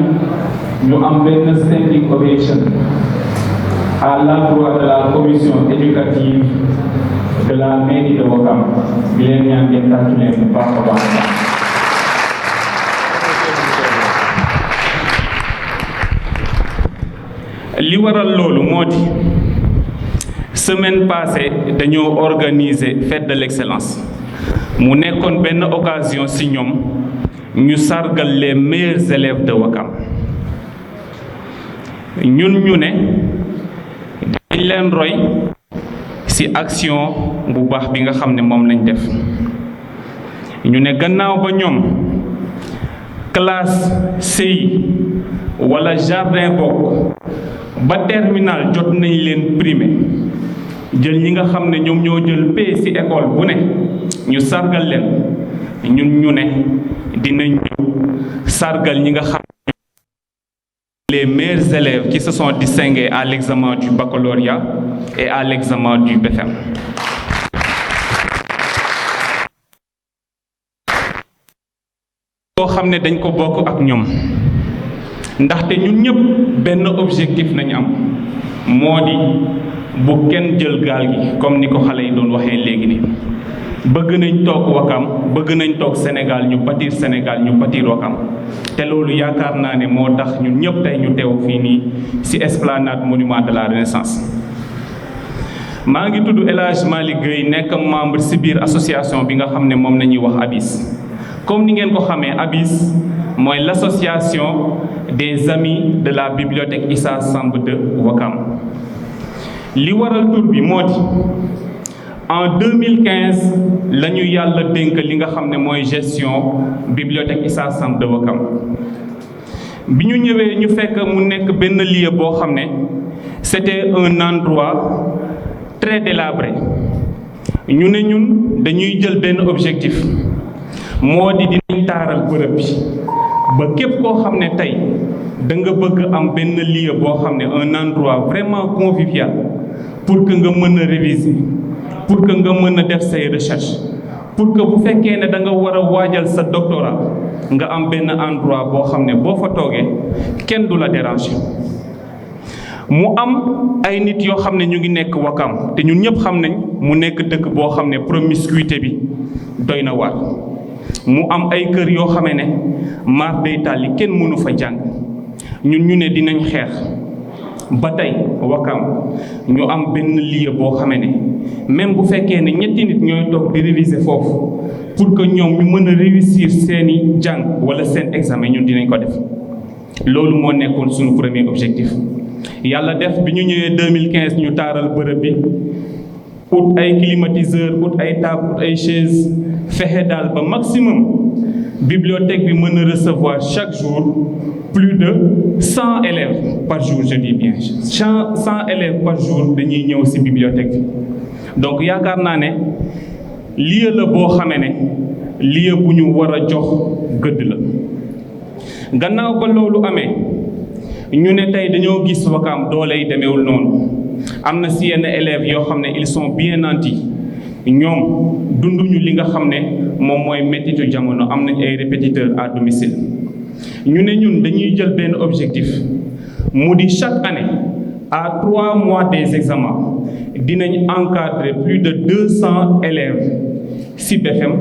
ñu am benn standing ovation à l'endroit de la commission éducative de la mairie de Ouakam. Di leen ñaan ngeen tàccu leen bu baax a baax. Li waral loolu moo di semaine passée dañoo organiser fête de l'excellence mu nekkoon benn occasion ci ñoom ñu sargal les meilleurs élèves de Ouakam. ñun ñu ne dañ leen roy ci action bu baax bi nga xam ne moom lañ def ñu ne gannaaw ba ñoom classe CI wala jardin bokk ba terminal jot nañ leen primé jël ñi nga xam ne ñoom ñoo jël P ci école bu ne ñu sargal leen ñun ñu ne dinañ ñëw sargal ñi nga xam les meilleurs élèves qui se sont distingués à l'examen du baccalauréat et à l'examen du BFEM. boo xam ne dañ ko bokk ak ñoom ndaxte ñun ñëpp benn objectif nañ am moo di bu kenn jël gaal gi comme ni ko xale yi doon waxee léegi nii bëgg nañ toog Wakam bëgg nañ toog Sénégal ñu bâtir Wakam te loolu yaakaar naa ne moo tax ñun ñëpp tey ñu teew fii nii ci esplanade monument de la Renaissance. maa ngi tudd El Hadj Malick Gueye nekk membre ci biir association bi nga xam ne moom nañuy wax ABIS comme ni ngeen ko xamee ABIS mooy l'association des amis de la bibliothèque Issa Samb de Wakam. li waral tur bi moo di en 2015 la ñu yàlla dénk li nga xam ne mooy gestion bibliothèque Issa Samb de Wakam bi ñu ñëwee ñu fekk mu nekk benn lieu boo xam ne c'était un endroit très délabré ñu ne ñun dañuy jël benn objectif moo di dinañ taaral bërëb bi ba képp koo xam ne tey da nga bëgg am benn lieu boo xam ne un endroit vraiment convivial pour que nga mën a réviser pour que nga mën a def say recherche pour que bu fekkee ne da nga war a waajal sa doctorat nga am benn endroit boo xam ne boo fa toogee kenn du la déranger. mu am ay nit yoo xam ne ñu ngi nekk Wakam te ñun ñëpp xam nañ mu nekk dëkk boo xam ne promiscuité bi doy na waar mu am ay kër yoo xamee ne maar day tàlli kenn mënu fa jàng ñun ñu ne dinañ xeex ba tey Wakam ñu am benn lieu boo xamee ne même bu fekkee ne ñetti nit ñooy toog di réviser foofu pour que ñoom ñu mën a réussir seeni jàng wala seen examen ñun dinañ ko def loolu moo nekkoon suñu premier objectif. yàlla def bi ñu ñëwee 2015 ñu taaral bërëb bi ut ay climatiseur ut ay table ut ay chaise fexe daal ba maximum bibliothèque bi mën a recevoir chaque jour plus de 100 élèves par jour, je dis bien 100 élèves par jour dañuy ñëw ci bibliothèque bi donc yaakaar naa ne lieu la boo xamee ne lieu bu ñu war a jox gëdd la. gannaaw ba loolu amee ñu ne tey dañoo gis Wakam doole yi demeewul noonu am na ci yenn élèves yoo xam ne ils sont bien nantis ñoom dunduñu li nga xam ne moom mooy méttitu jamono am nañ ay répétiteurs à domicile. ñu ne ñun dañuy jël benn objectif mu di chaque année à 3 mois des examens dinañ encadrer plus de 200 élèves ci BFEM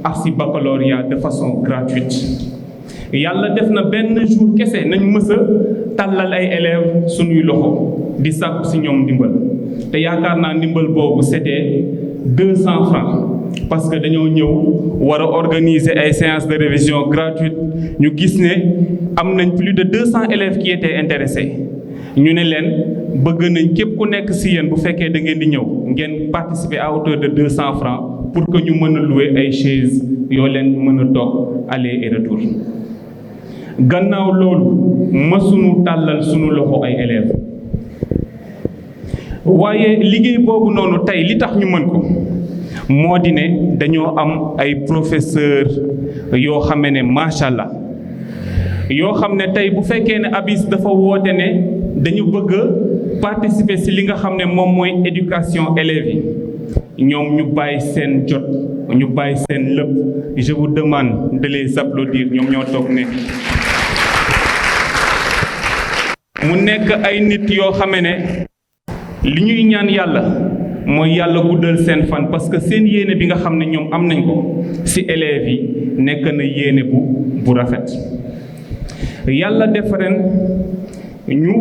ak ci baccalauréat de façon gratuite. yàlla def na benn jour kese nañ mës a tàllal ay élèves suñuy loxo di sàkku ci ñoom ndimbal te yaakaar naa ndimbal boobu c'était 200 francs parce que dañoo ñëw war a organiser ay séances de révision gratuites ñu gis ne am nañ plus de 200 élèves qui étaient intéressés ñu ne leen bëgg nañ képp ku nekk ci yéen bu fekkee da ngeen di ñëw ngeen participer à hauteur de 200 francs pour que ñu mën a louer ay chaises yoo leen mën a toog aller et retour. gannaaw loolu mësuñu tàllal sunu loxo ay élèves waaye liggéey boobu noonu tey li tax ñu mën ko moo di ne dañoo am ay professeurs yoo xam ne macha allah yoo xam ne tey bu fekkee ne ABIS dafa woote ne dañu bëgg a participer ci li nga xam ne moom mooy éducation élèves yi ñoom ñu bàyyi seen jot ñu bàyyi seen lépp je vous demande de les applaudir ñoom ñoo toog ne. mu nekk ay nit yoo xame ne li ñuy ñaan yàlla mooy yàlla guddal seen fan parce que seen yéene bi nga xam ne ñoom am nañ ko ci élèves yi nekk na yéene bu rafet. yàlla def ren ñu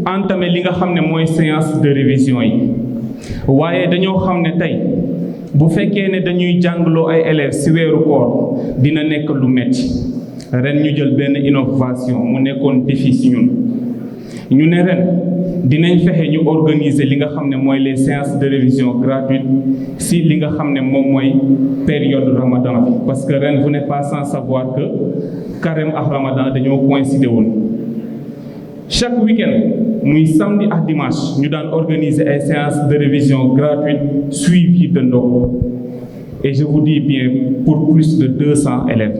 entamé li nga xam ne mooy séance de révision yi waaye dañoo xam ne tey bu fekkee ne dañuy jàngloo ay élèves ci weeru koor dina nekk lu metti ren ñu jël benn innovation mu nekkoon défi ci ñun. ñu ne ren dinañ fexe ñu organiser li nga xam ne mooy les séances de révision gratuites si li nga xam ne moom mooy période Ramadan bi parce que ren vous n'êtes pas sans savoir que carême ak Ramadan dañoo coïncider woon. Chaque week-end muy samedi ak dimanche ñu daan organiser ay séances de révision gratuites suivies de ndogu et je vous dis bien pour plus de 200 élèves.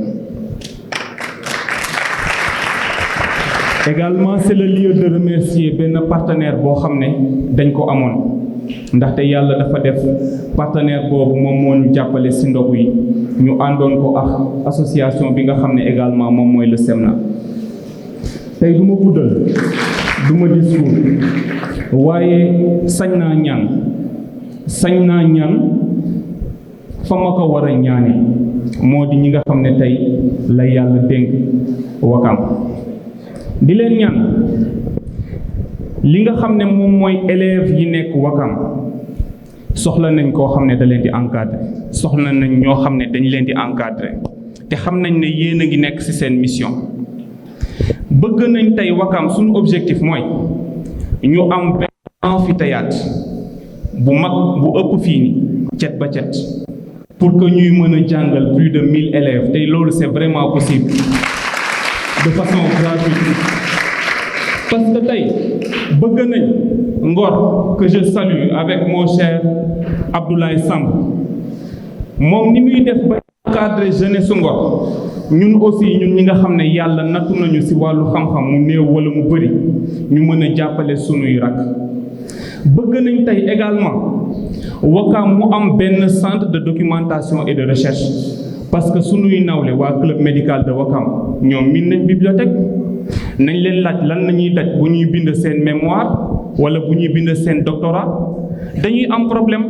Également c'est le lieu de remercier benn partenaire boo xam ne dañ ko amoon ndaxte yàlla dafa def partenaire boobu moom moo ñu jàppale si ndogu yi ñu àndoon ko ak association bi nga xam ne également moom mooy le SEMNA. tey du ma guddal du ma discours waaye sañ naa ñaan fa ma ko war a ñaane moo di ñi nga xam ne tey la yàlla dénk Wakam di leen ñaan li nga xam ne moom mooy élèves yi nekk Wakam soxla nañ koo xam ne da leen di encadrer soxla nañ ñoo xam ne dañ leen di encadrer te xam nañ ne yéen a ngi nekk ci seen mission bëgg nañ tey Wakam suñu objectif mooy ñu am benn amphithéâtre bu mag bu ëpp fii ni cet ba cet pour que ñuy mën a jàngal plus de 1000 élèves tey loolu c'est vraiment possible de façon gratuite parce que tey bëgg nañ Ngor que je salue avec mon cher Abdoulaye Samb moom ni muy def ba encadrer jeunesse Ngor ñun aussi ñun ñi nga xam ne yàlla nattu nañu ci wàllu xam-xam mu néew wala mu bëri ñu mën a jàppale sunuy rak bëgg nañ tey également Wakam mu am benn centre de documentation et de recherche parce que sunuy nawle waa club médical de Wakam ñoom min nañ bibliothèque nañ leen laaj lan la ñuy daj bu ñuy bind seen mémoire wala bu ñuy bind seen doctorat dañuy am problème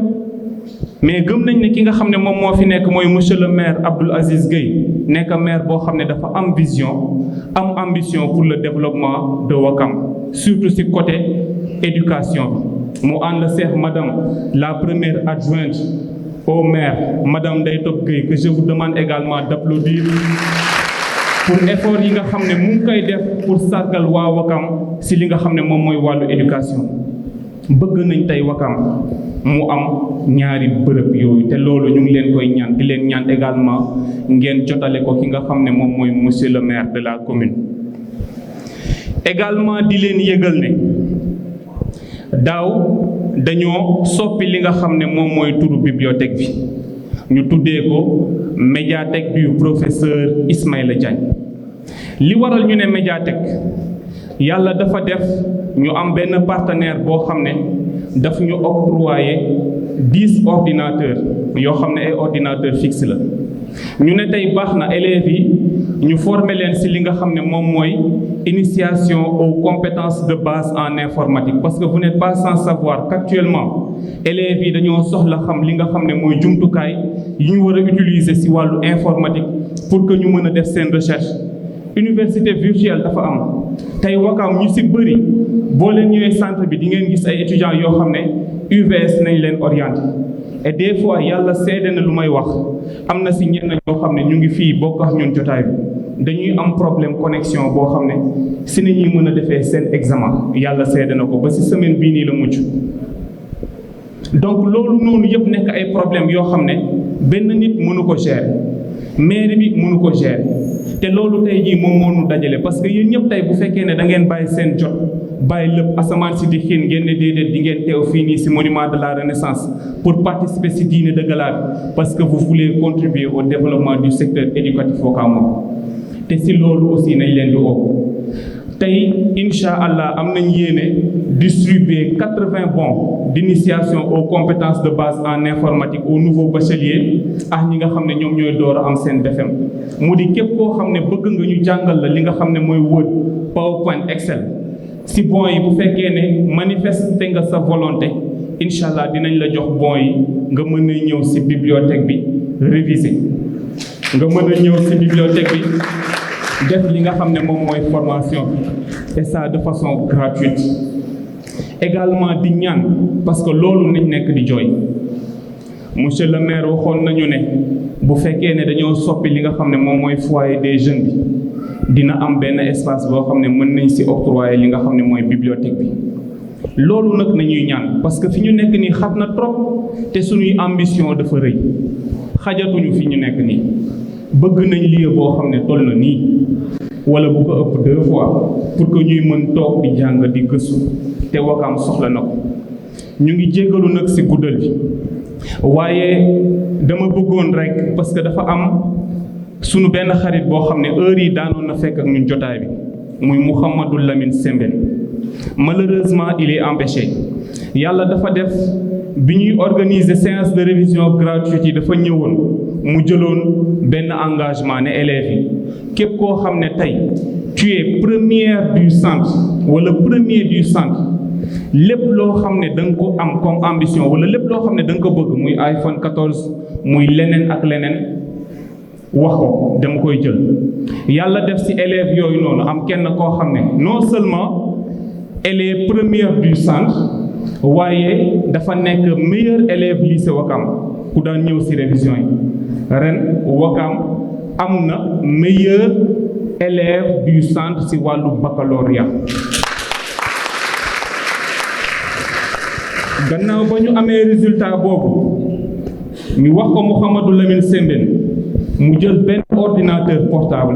mais gëm nañ ne ki nga xam ne moom moo fi nekk mooy monsieur le maire Abdoul Aziz Gueye nekk maire boo xam ne dafa am vision am ambition pour le développement de Wakam surtout ci côté éducation bi mu ànd seex madame la première adjointe au maire madame Ndeye Top Gueye que je vous demande également d'applaudir pour effort yi nga xam ne mu ngi koy def pour sargal waa Wakam ci li nga xam ne moom mooy wàllu éducation bëgg nañ tey Wakam mu am ñaari bërëb yooyu te loolu ñu ngi leen koy ñaan di leen ñaan également ngeen jotale ko ki nga xam ne moom mooy monsieur le maire de la commune également di leen yëgal ne daaw dañoo soppi li nga xam ne moom mooy turu bibliothèque bi ñu tuddee ko médiathèque du professeur Ismaïla Diagne li waral ñu ne médiathèque yàlla dafa def ñu am benn partenaire boo xam ne daf ñu octroyer 10 ordinateurs yoo xam ne ay ordinateurs fixes la ñu ne tey baax na élèves yi ñu former leen ci li nga xam ne moom mooy initiation aux compétences de base en informatique parce que vous n'êtes pas sans savoir qu'actuellement élèves yi dañoo soxla xam li nga xam ne mooy jumtukaay yi ñu war a utiliser ci wàllu informatique pour que ñu mën a def seen recherche université virtuelle dafa am tey Wakam ñu ci bëri boo leen ñëwee centre bi di ngeen gis ay étudiants yoo xam ne UVS nañ leen orienté et des fois yàlla seede na lu may wax am na ci ñenn ñoo xam ne ñu ngi fii bokk ak ñun jotaay bi dañuy am problème connexion boo xam ne ci ni ñuy mën a defee seen examen yàlla seede na ko ba ci semaine bii nii la mucc donc loolu noonu yëpp nekk ay problème yoo xam ne benn nit mënu ko gérer mairie bi mënu ko gérer te loolu tey jii moom moo ñu dajale parce que yéen ñëpp tey bu fekkee ne da ngeen bàyyi seen jot bàyyi lépp asamaan si di xiin ngeen ne déedéet di ngeen teew fii nii si monument de la renaissance pour participer si diine de gala bi parce que vous voulez contribuer au développement du secteur éducatif Wakamois te si loolu aussi nañ leen di woo tey incha allah am nañ yéene distribuer 80 bons d'initiation aux compétences de base en informatique aux nouveaux bacheliers ak ñi nga xam ne ñoom ñooy door a am seen BFEM mu di képp koo xam ne bëgg nga ñu jàngal la li nga xam ne mooy Word PowerPoint Excel si bons yi bu fekkee ne manifester nga sa volonté incha allah dinañ la jox bons yi nga mën a ñëw si bibliothèque bi réviser nga mën a ñëw si bibliothèque bi def li nga xam ne moom mooy formation et ça de façon gratuite également di ñaan parce que loolu nañ nekk di jooy monsieur le maire waxoon nañu ne bu fekkee ne dañoo soppi li nga xam ne moom mooy foyer des jeunes bi dina am benn espace boo xam ne mën nañ ci octroyer li nga xam ne mooy bibliothèque bi loolu nag nañuy ñaan parce que fi ñu nekk nii xat na trop te suñuy ambition dafa rëy xajatuñu fi ñu nekk nii bëgg nañ lieu boo xam ne toll na nii wala bu ko ëpp 2 fois pour que ñuy mën toog di jàng di gëstu te Wakaam soxla na ko ñu ngi jéggalu nag ci guddal bi waaye dama bëggoon rek parce que dafa am sunu benn xarit boo xam ne heure yi daanoon na fekk ak ñun jotaay bi muy Mouhamadou Lamine Sembène malheureusement il est empêché yàlla dafa def bi ñuy organiser séance de révision gratuite yi dafa ñëwoon mu jëloon benn engagement ne élèves yi képp koo xam ne tey tu es première du centre wala premier du centre lépp loo xam ne da nga ko am comme ambition wala lépp loo xam ne da nga ko bëgg muy iPhone 14 muy leneen ak leneen wax ko dama koy jël yàlla def ci élèves yooyu noonu am kenn koo xam ne non seulement elle est première du centre waaye dafa nekk meilleur élève lycée Wakaam ku daan ñëw ci révision yi ren Wakaam am na meilleur élève du centre ci wàllu baccalauréat gannaaw ba ñu amee résultat boobu ñu wax ko Mouhamadou Lamine Sembène mu jël benn ordinateur portable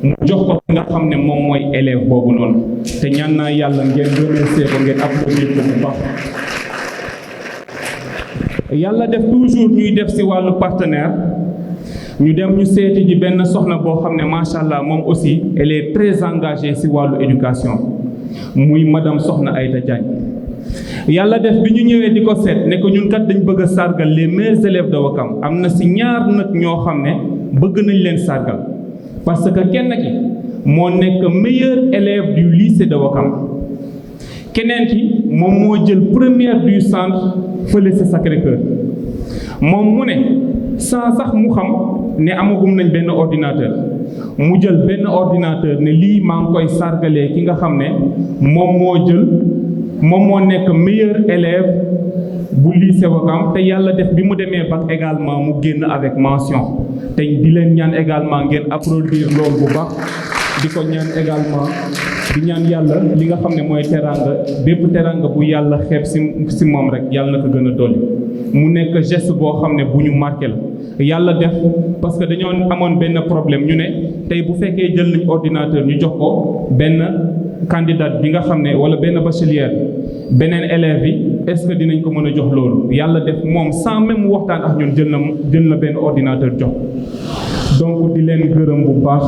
mu jox ko nga xam ne moom mooy élève boobu noonu te ñaan naa yàlla ngeen remercier ko ngeen applaudir ko bu baax yàlla def toujours ñuy def ci wàllu partenaire ñu dem ñu seeti ji benn soxna boo xam ne macha allah moom aussi elle est très engagée ci wàllu éducation muy madame Soxna Aïda Diagne yàlla def bi ñu ñëwee di ko seet ne ko ñun kat dañ bëgg a sargal les meilleurs élèves de Wakaam am na ci ñaar nag ñoo xam ne bëgg nañ leen sargal parce que kenn ki moo nekk meilleur élève du lycée de Wakaam keneen ki moom moo jël première du centre fële ci Sacré-Cœur moom mu ne sans sax mu xam ne amagum nañ benn ordinateur mu jël benn ordinateur ne lii maa ngi koy sargalee ki nga xam ne moom moo nekk meilleur élève bu lycée Wakaam te yàlla def bi mu demee bac également mu génn avec mention te di leen ñaan également ngeen applaudir loolu bu baax di ko ñaan également di ñaan yàlla li nga xam ne mooy teranga bépp teranga bu yàlla xeeb ci moom rek yàlla na ko gën a dolli mu nekk geste boo xam ne bu ñu marqué la yàlla def parce que dañoo amoon benn problème ñu ne tey bu fekkee jël nañ ordinateur ñu jox ko benn candidat bi nga xam ne wala benn bachelier beneen élève bi est-ce que dinañ ko mën a jox loolu yàlla def moom sans même waxtaan ak ñun jël na benn ordinateur jox donc di leen gërëm bu baax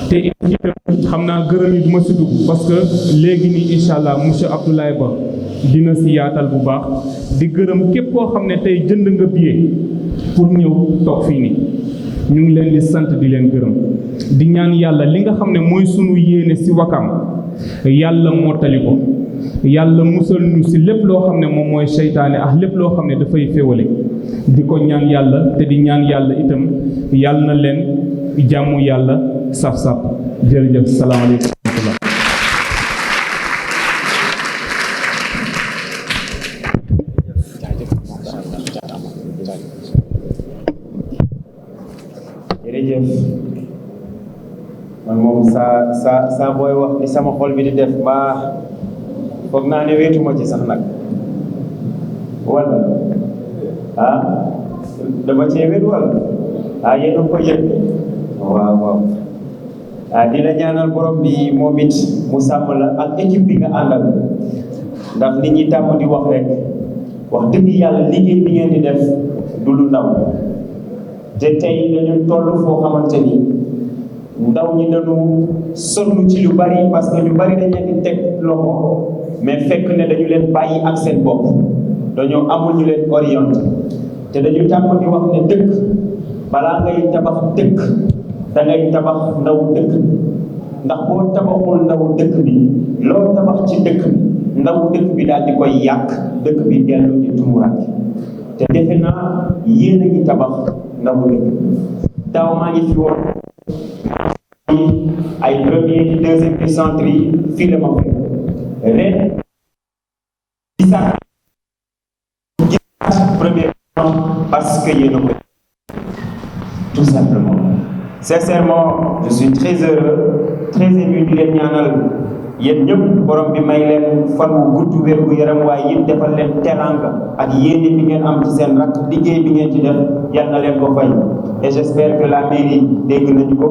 te itam xam naa gërëm yi du ma si dugg parce que léegi nii incha allah monsieur Abdoulaye Ba dina si yaatal bu baax di gërëm képp koo xam ne tey jënd nga billet pour ñëw toog fii nii ñu ngi leen di sant di leen gërëm di ñaan yàlla li nga xam ne mooy sunu yéene si Wakaam yàlla mottali ko yàlla musal ñu si lépp loo xam ne moom mooy seytaane ak lépp loo xam ne dafay féewale di ko ñaan yàlla te di ñaan yàlla itam yàlla na leen jàmm yàlla saf-saf jërëjëf salaamaaleykum. jërëjëf man moom saa booy wax ni sama xol bi di def ba foog naa ne wéetuma ci sax nag wala dama cee wéet wala yéen a ko yëg waaw di la ñaanal borom bi moom it mu sàmm la ak équipe bi nga àndal ndax nit ñi tàmm di wax rek wax dëgg yàlla liggéey bi ngeen di def du lu ndaw te tey dañu toll foo xamante ni ndaw ñi dañu sonn ci lu bari parce que ñu bari dañ leen di teg loxo mais fekk ne dañu leen bàyyi ak seen bopp dañoo amul ñu leen orienté te dañu tàmm di wax ne dëkk balaa ngay tabax dëkk da ngay tabax ndaw dëkk ndax boo tabaxul ndaw dëkk bi loo tabax ci dëkk bi ndaw dëkk bi daal di koy yàq dëkk bi dellu ci tumuraanke te defe naa yéen a ngi tabax ndaw dëkk daaw maa ngi fi woon ay premier di deuxième di centre yi fii la ma fekk ren gisaat premier parce que yéen a ko tout simplement sincèrement je suis très heureux très ému di leen ñaanal yéen ñëpp borom bi may leen fan wu gudd wér gu yaram waaye yéen defal leen teranga ak yéene bi ngeen am ci seen rakk liggéey bi ngeen ci def yal na leen ko fay. Et j'espère que la mairie dégg nañu ko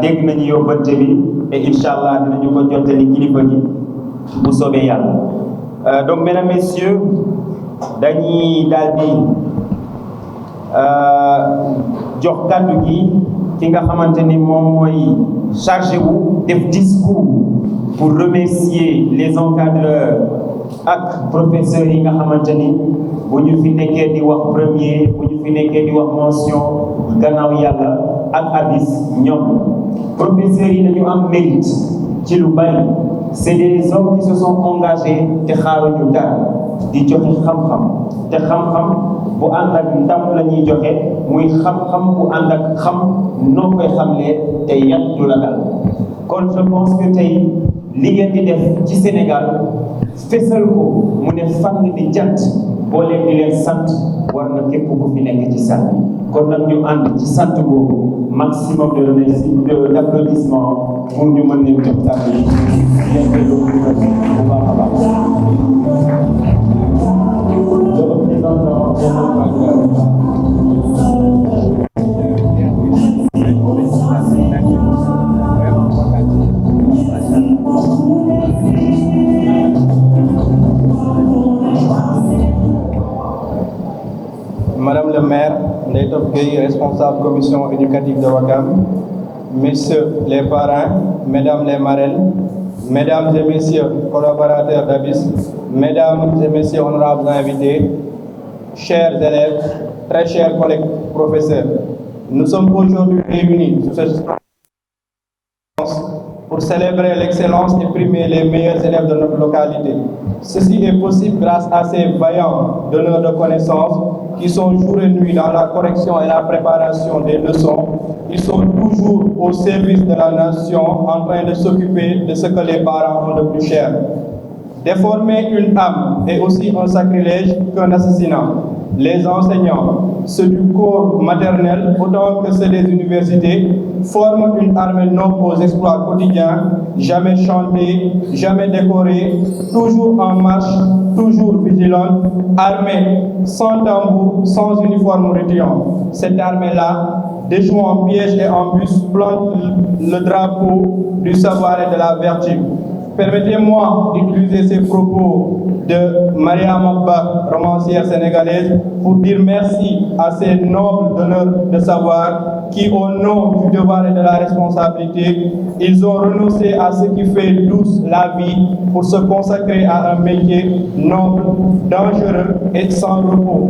dégg nañu yóbbante bi et incha allah dinañu ko jottali kilifa gi bu soobee yàlla. Donc mesdames, messieurs, dañuy daal di jox kàddu gi ki nga xamante ni moom mooy chargé wu def discours pour remercier les encadreurs ak professeurs yi nga xamante ni bu ñu fi nekkee di wax premier bu ñu fi nekkee di wax mention gannaaw yàlla ak abis ñoom professeurs yi dañu am mérite ci lu bari. C'est des hommes qui se sont engagés te xaaruñu dara di joxe xam-xam te xam-xam bu ànd ak ndam la ñuy joxe muy xam-xam bu ànd ak xam noo koy xamlee te yàq du la dal. Kon je pense que tey li ngeen di def ci Sénégal fesal ko mu ne fang di jant boo leen di leen sant war na képp ku fi nekk ci sant kon nag ñu ànd ci sant boobu maximum d'applaudissements pour ñu mën leen jox tàgg yi leen delloo bu baax a baax. Madame le maire, Ndeye Top Gueye, responsable commission éducative de Ouakam, messieurs les parrains, mesdames les marraines, mesdames et messieurs collaborateurs d'ABIS, mesdames et messieurs honorables invités, chers élèves, très chers collègues professeurs, nous sommes aujourd'hui réunis sur cette pour célébrer l'excellence et primer les meilleurs élèves de notre localité. Ceci est possible grâce à ces vaillants donneurs de connaissances qui sont jour et nuit dans la correction et la préparation des leçons. Ils sont toujours au service de la nation en train de s'occuper de ce que les parents ont de plus cher. Déformer une âme est aussi un sacrilège qu'un assassinat. Les enseignants, ceux du corps maternel autant que ceux des universités, forment une armée noble aux exploits quotidiens, jamais chantée, jamais décorée, toujours en marche, toujours vigilante, armée, sans tambour, sans uniforme rutilant. Cette armée-là, déjouant en piège et en bus, plante le drapeau du savoir et de la vertu. Permettez-moi d'utiliser ces propos de Mariama Abba, romancière sénégalaise, pour dire merci à ces nobles donneurs de savoir qui, au nom du devoir et de la responsabilité, ils ont renoncé à ce qui fait douce la vie pour se consacrer à un métier noble, dangereux et sans repos,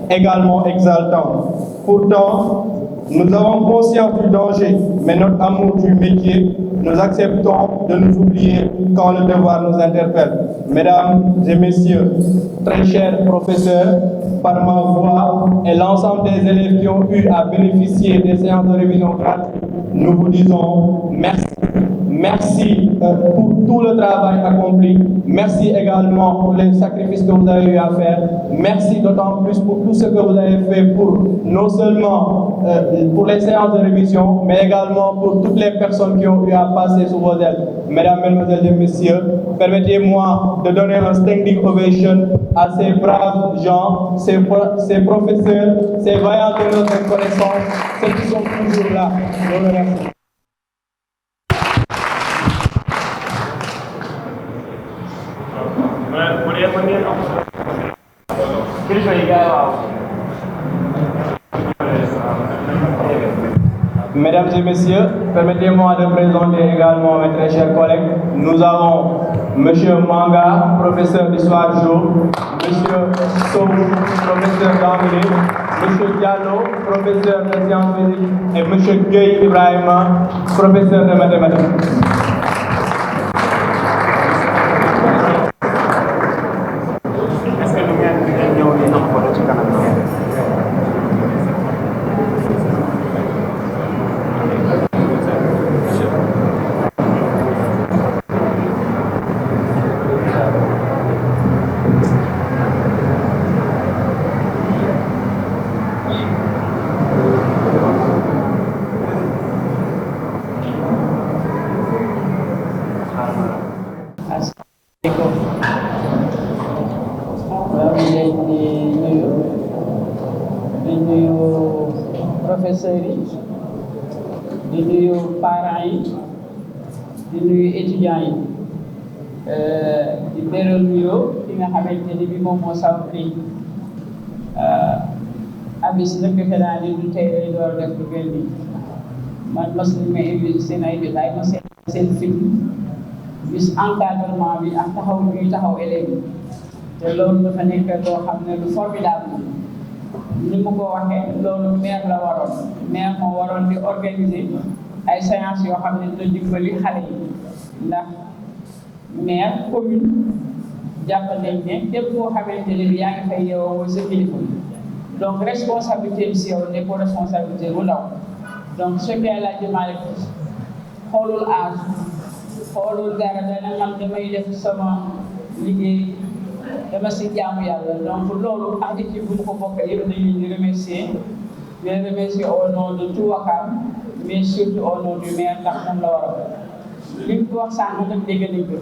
également exaltant. Pourtant, nous avons conscience du danger, mais notre amour du métier, nous acceptons de nous oublier quand le devoir nous interpelle. Mesdames et messieurs, très chers professeurs, par ma voix et l'ensemble des élèves qui ont eu à bénéficier des séances de révision gratuites, nous vous disons merci. Merci pour tout le travail accompli. Merci également pour les sacrifices que vous avez eu à faire. Merci d'autant plus pour tout ce que vous avez fait pour non seulement pour les séances de révision, mais également pour toutes les personnes qui ont eu à passer sous vos ailes. Mesdames, Mesdemoiselles et Messieurs, permettez-moi de donner un standing ovation à ces braves gens, ces professeurs, ces vaillants donneurs de connaissances, ceux qui sont toujours là. Je vous remercie. Mesdames et messieurs, permettez-moi de présenter également mes très chers collègues. Nous avons M. Manga, professeur d'histoire géo, M. Sow, professeur d'anglais, M. Diallo, professeur de sciences physiques, et M. Gueye Ibrahima, professeur de mathématiques. di nuyu professeurs yi di nuyu parents yi di nuyu étudiants yi di beral nuyoo ki nga xamante ni bi moom moo saw prix abis nag defe naa ni du tey lay door def lu mel nii man mos nañ ma invité seen ay jotaay ma seen film gis encadrement bi ak taxaw ñuy taxaw élèves yi te loolu dafa nekk loo xam ne lu formidable ni mu ko waxee loolu maire la waroon maire moo waroon di organiser ay séances yoo xam ne dina dimbali xale yi ndax maire commune jàpp nañ ne képp koo xamante ne bi yaa ngi fay yeewoo mooy sa kilifa donc responsabilité bi si yow ne ko responsabilité bu ndaw donc ce que la jëmaale xoolul âge xoolul dara dana man damay def sama liggéey dama si jaamu yàlla donc loolu ak équipe bu ñu ko bokk yëpp dañuy di remercier au nom de tout Ouakam mais surtout au nom du maire ndax moom la war a li mu wax sànq nag dégg nañ ko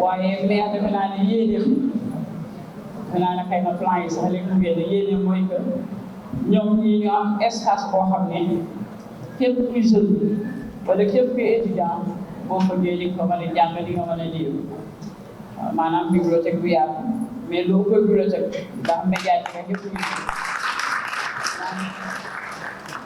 waaye maire defe naa ne yéeneem defe naa ne xëy na plan yi sax léegi mu génne yéeneem mooy que ñoom ñii ñu am espace boo xam ne képp kuy jeune wala képp kuy étudiant boo ko jëlee di nga ko mën a jàng di nga mën a lire maanaam bibliothèque bu yaatu mais loo ko bibliothèque ndax médiathèque yëpp ñu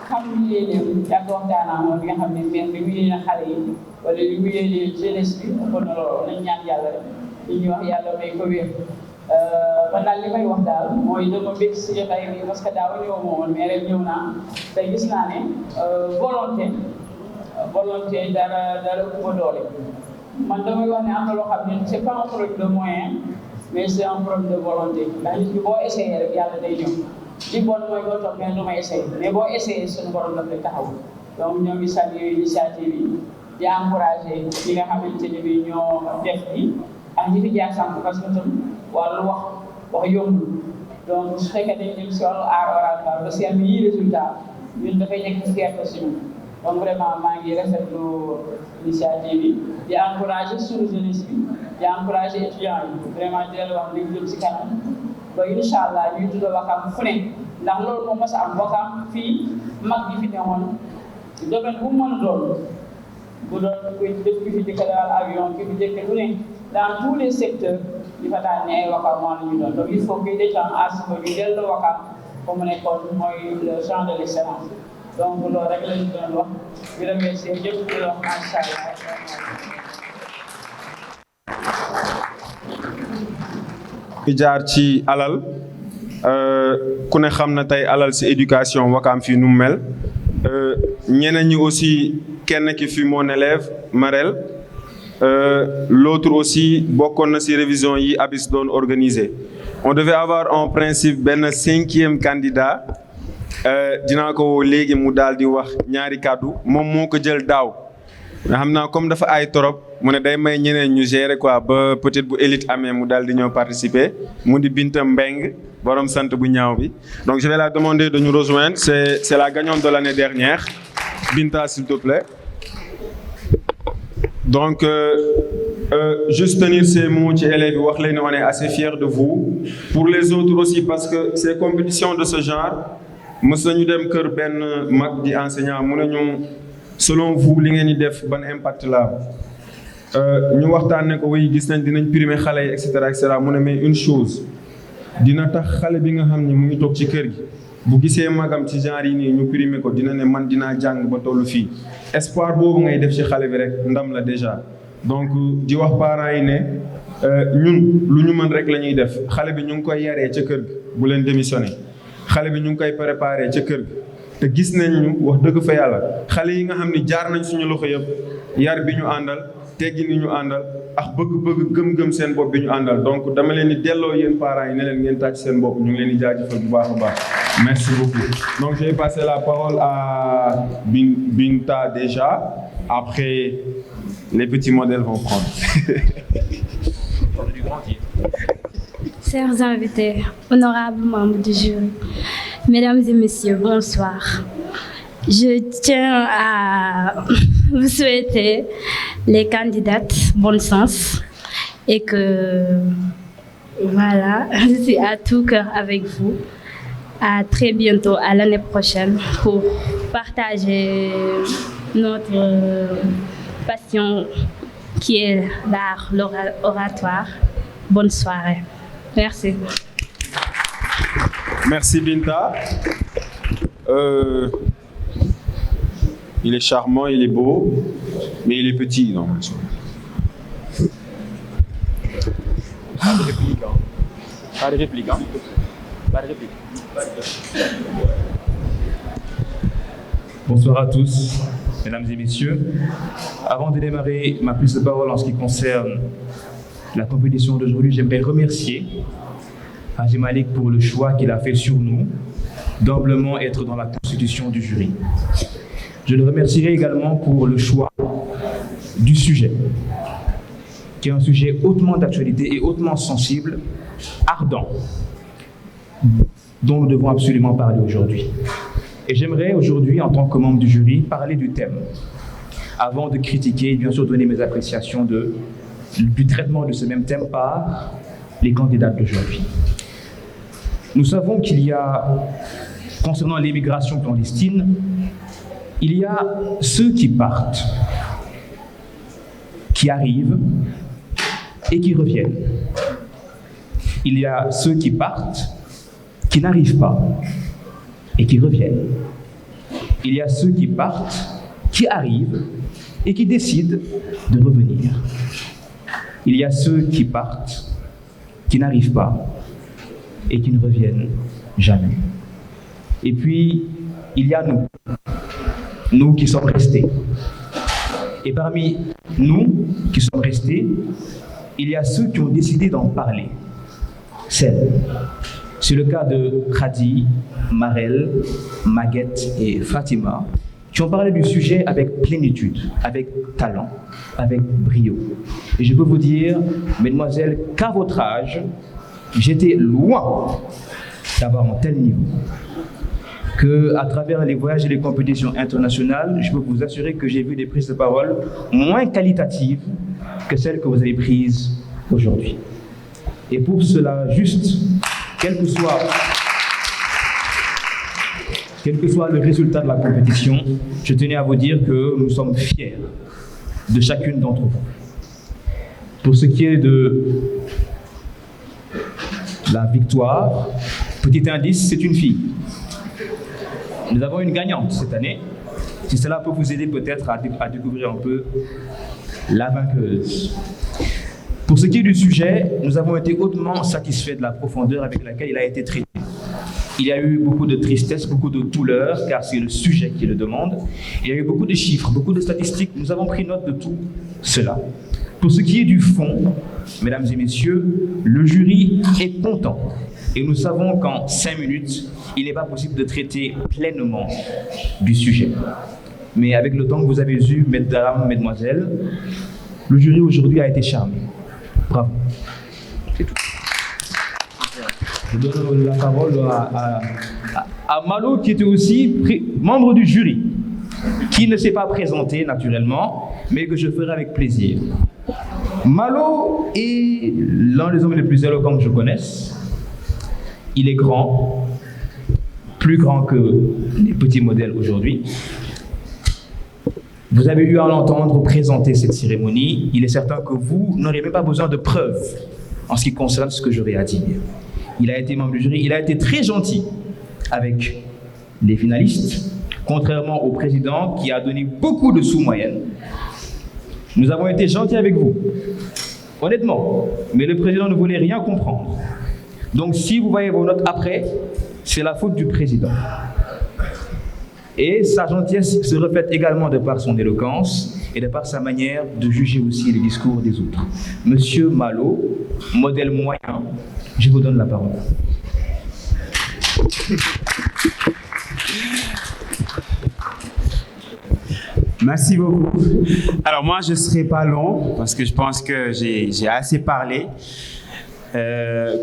xam ni yéeneem yàgg waxtaanaa moom li nga xam ne même li mu yéene xale yi wala li mu yéene jeunesse bi kon loolu nañ ñaan yàlla rek li ñuy wax yàlla may ko wér man daal li may wax daal mooy dama bëgg si jotaay bi parce que daaw ñëw moomoon mais ren ñëw naa te gis naa ne volonté dara ëpp ko doole man damay wax ne am na loo xam ne c'est pas un problème de moyen mais c'est un problème de volonté ndax nit ki boo essayé rek yàlla day ñëw li bon mooy boo toog mais du ma essayé mais boo essayé suñu borom daf lay taxaw donc ñoo ngi saluer initiative yi di encouragé ñi nga xamante ne bi ñoo def bi ak ñi fi jaar sànq parce que tam wàllu wax yombul donc su fekkee dañu dem si wàllu art oral ba si am yii résultat ñun dafay nekk fierté si ñun donc vraiment maa ngi rafetlu initiative bi di encouragé suñu jeunesse bi di encouragé étudiants yi vraiment di leen wax li jëm si kanam ba incha allah ñuy tudd Ouakam fu ne ndax loolu moom mos a am Ouakam fii mag ñi fi newoon domaine bu mu mën a doon bu doon kuy def ki fi jëkk daal avion ki fi jëkk lu ne dans tous les secteurs di fa daal ne ay Ouakam moo la ñu doon donc il faut que des gens à ce que ñu dellu Ouakam ba mu nekkoon mooy le champ de l'excellence donc loolu rek la ñu doon wax di remercier ñëpp di wax macha allah. di jaar ci alal ku ne xam na tey alal ci éducation Ouakam fii nu mu mel ñeneen ñi aussi kenn ki fi mon élève Marel l'autre aussi bokkoon na ci révision yi Abis doon organisé on devait avoir en principe benn 5e candidat dinaa ko woo léegi mu daal di wax ñaari kàddu moom moo ko jël daaw mais xam naa comme dafa ay torop mu ne day may ñeneen ñu gérer quoi ba peut-être bu élite amee mu daal di ñëw participer mu di Binta Mbeng borom sant bu ñaaw bi donc je vais la demander de nous rejoindre c'est la gagnante de l'année dernière Binta s'il te plaît donc juste tenir ces mots ci élèves yi wax leen on est assez fiers de vous pour les autres aussi parce que ces compétitions de ce genre mës nañu dem kër benn mag di enseignant mu ne ñu selon vous li ngeen di def ban impact la ñu waxtaan ne ko way gis nañ dinañ primer xale yi et cetera mu ne mais une chose dina tax xale bi nga xam ne mu ngi toog ci kër gi bu gisee magam ci genre yi nii ñu primer ko dina ne man dinaa jàng ba tollu fii espoir boobu ngay def ci xale bi rek ndam la déjà donc di wax parents yi ne ñun lu ñu mën rek la ñuy def xale bi ñu ngi koy yaree ca kër gi bu leen démissionné xale bi ñu ngi koy préparé ca kër gi te gis nañ ñu wax dëgg fa yàlla xale yi nga xam ne jaar nañ suñu loxo yëpp yar bi ñu àndal teggi ni ñu àndal ak bëgg-bëgg gëm-gëm seen bopp bi ñu àndal donc dama leen di delloo yéen parents yi ne leen ngeen tàcc seen bopp ñu ngi leen di jaajëfal bu baax a baax merci beaucoup donc je vais passer la parole à Binta déjà après les petits modèles vont prendre. Chers invités, honorables membres du jury, mesdames et messieurs, bonsoir. Je tiens à vous souhaiter les candidates bon sens et que Voilà, je suis à tout cœur avec vous. À très bientôt, à l'année prochaine, pour partager notre passion qui est l'art, l'oratoire. Bonne soirée. Merci. Merci Binta. Il est charmant, il est beau, mais il est petit. Non. Pas de réplique. Pas de réplique. Pas de réplique. Bonsoir à tous, mesdames et messieurs. Avant de démarrer ma prise de parole en ce qui concerne la compétition d'aujourd'hui, j'aimerais remercier Haji Malik pour le choix qu'il a fait sur nous d'amplement être dans la constitution du jury. Je le remercierai également pour le choix du sujet, qui est un sujet hautement d'actualité et hautement sensible, ardent, dont nous devons absolument parler aujourd'hui. Et j'aimerais aujourd'hui, en tant que membre du jury, parler du thème, avant de critiquer et bien sûr donner mes appréciations du traitement de ce même thème par les candidats d'aujourd'hui. Nous savons qu'il y a, concernant l'immigration clandestine, il y a ceux qui partent, qui arrivent et qui reviennent. Il y a ceux qui partent, qui n'arrivent pas et qui reviennent. Il y a ceux qui partent, qui arrivent et qui décident de revenir. Il y a ceux qui partent, qui n'arrivent pas et qui ne reviennent jamais. Et puis, il y a nous qui sommes restés. Et parmi nous qui sommes restés, il y a ceux qui ont décidé d'en parler. C'est le cas de Khadi, Marel, Maguette et Fatima, qui ont parlé du sujet avec plénitude, avec talent, avec brio. Et je peux vous dire, mesdemoiselles, qu'à votre âge, j'étais loin d'avoir un tel niveau. Qu'à travers les voyages et les compétitions internationales, je peux vous assurer que j'ai vu des prises de parole moins qualitatives que celles que vous avez prises aujourd'hui. Et pour cela, juste, quel que soit le résultat de la compétition, je tenais à vous dire que nous sommes fiers de chacune d'entre vous. Pour ce qui est de la victoire, petit indice, c'est une fille. Nous avons une gagnante cette année. Si cela peut vous aider peut-être à découvrir un peu la vainqueuse. Pour ce qui est du sujet, nous avons été hautement satisfaits de la profondeur avec laquelle il a été traité. Il y a eu beaucoup de tristesse, beaucoup de douleur, car c'est le sujet qui le demande. Il y a eu beaucoup de chiffres, beaucoup de statistiques. Nous avons pris note de tout cela. Pour ce qui est du fond, mesdames et messieurs, le jury est content. Et nous savons qu'en 5 minutes, il n'est pas possible de traiter pleinement du sujet. Mais avec le temps que vous avez eu, mesdames, mesdemoiselles, le jury aujourd'hui a été charmé. Bravo. C'est tout. Je donne la parole à Malo, qui était aussi membre du jury, qui ne s'est pas présenté naturellement, mais que je ferai avec plaisir. Malo est l'un des hommes les plus éloquents que je connaisse. Il est grand, plus grand que les petits modèles aujourd'hui. Vous avez eu à l'entendre présenter cette cérémonie. Il est certain que vous n'aurez même pas besoin de preuves en ce qui concerne ce que j'aurai à dire. Il a été membre du jury, il a été très gentil avec les finalistes, contrairement au président qui a donné beaucoup de sous-moyennes. Nous avons été gentils avec vous, honnêtement, mais le président ne voulait rien comprendre. Donc si vous voyez vos notes après, c'est la faute du président. Et sa gentillesse se reflète également de par son éloquence et de par sa manière de juger aussi les discours des autres. Monsieur Malo, modèle moyen, je vous donne la parole. Merci beaucoup. Alors moi, je ne serai pas long parce que je pense que j'ai assez parlé.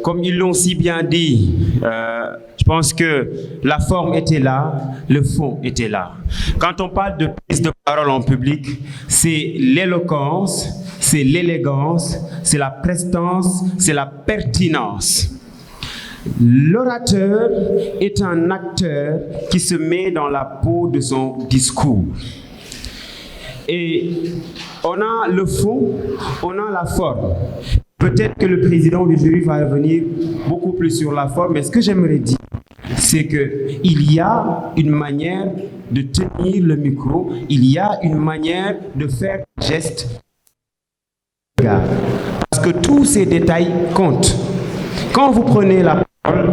Comme ils l'ont si bien dit, je pense que la forme était là, le fond était là. Quand on parle de prise de parole en public, c'est l'éloquence, c'est l'élégance, c'est la prestance, c'est la pertinence. L'orateur est un acteur qui se met dans la peau de son discours. Et on a le fond, on a la forme. Peut-être que le président du jury va revenir beaucoup plus sur la forme, mais ce que j'aimerais dire, c'est qu'il y a une manière de tenir le micro, il y a une manière de faire geste. Parce que tous ces détails comptent. Quand vous prenez la parole,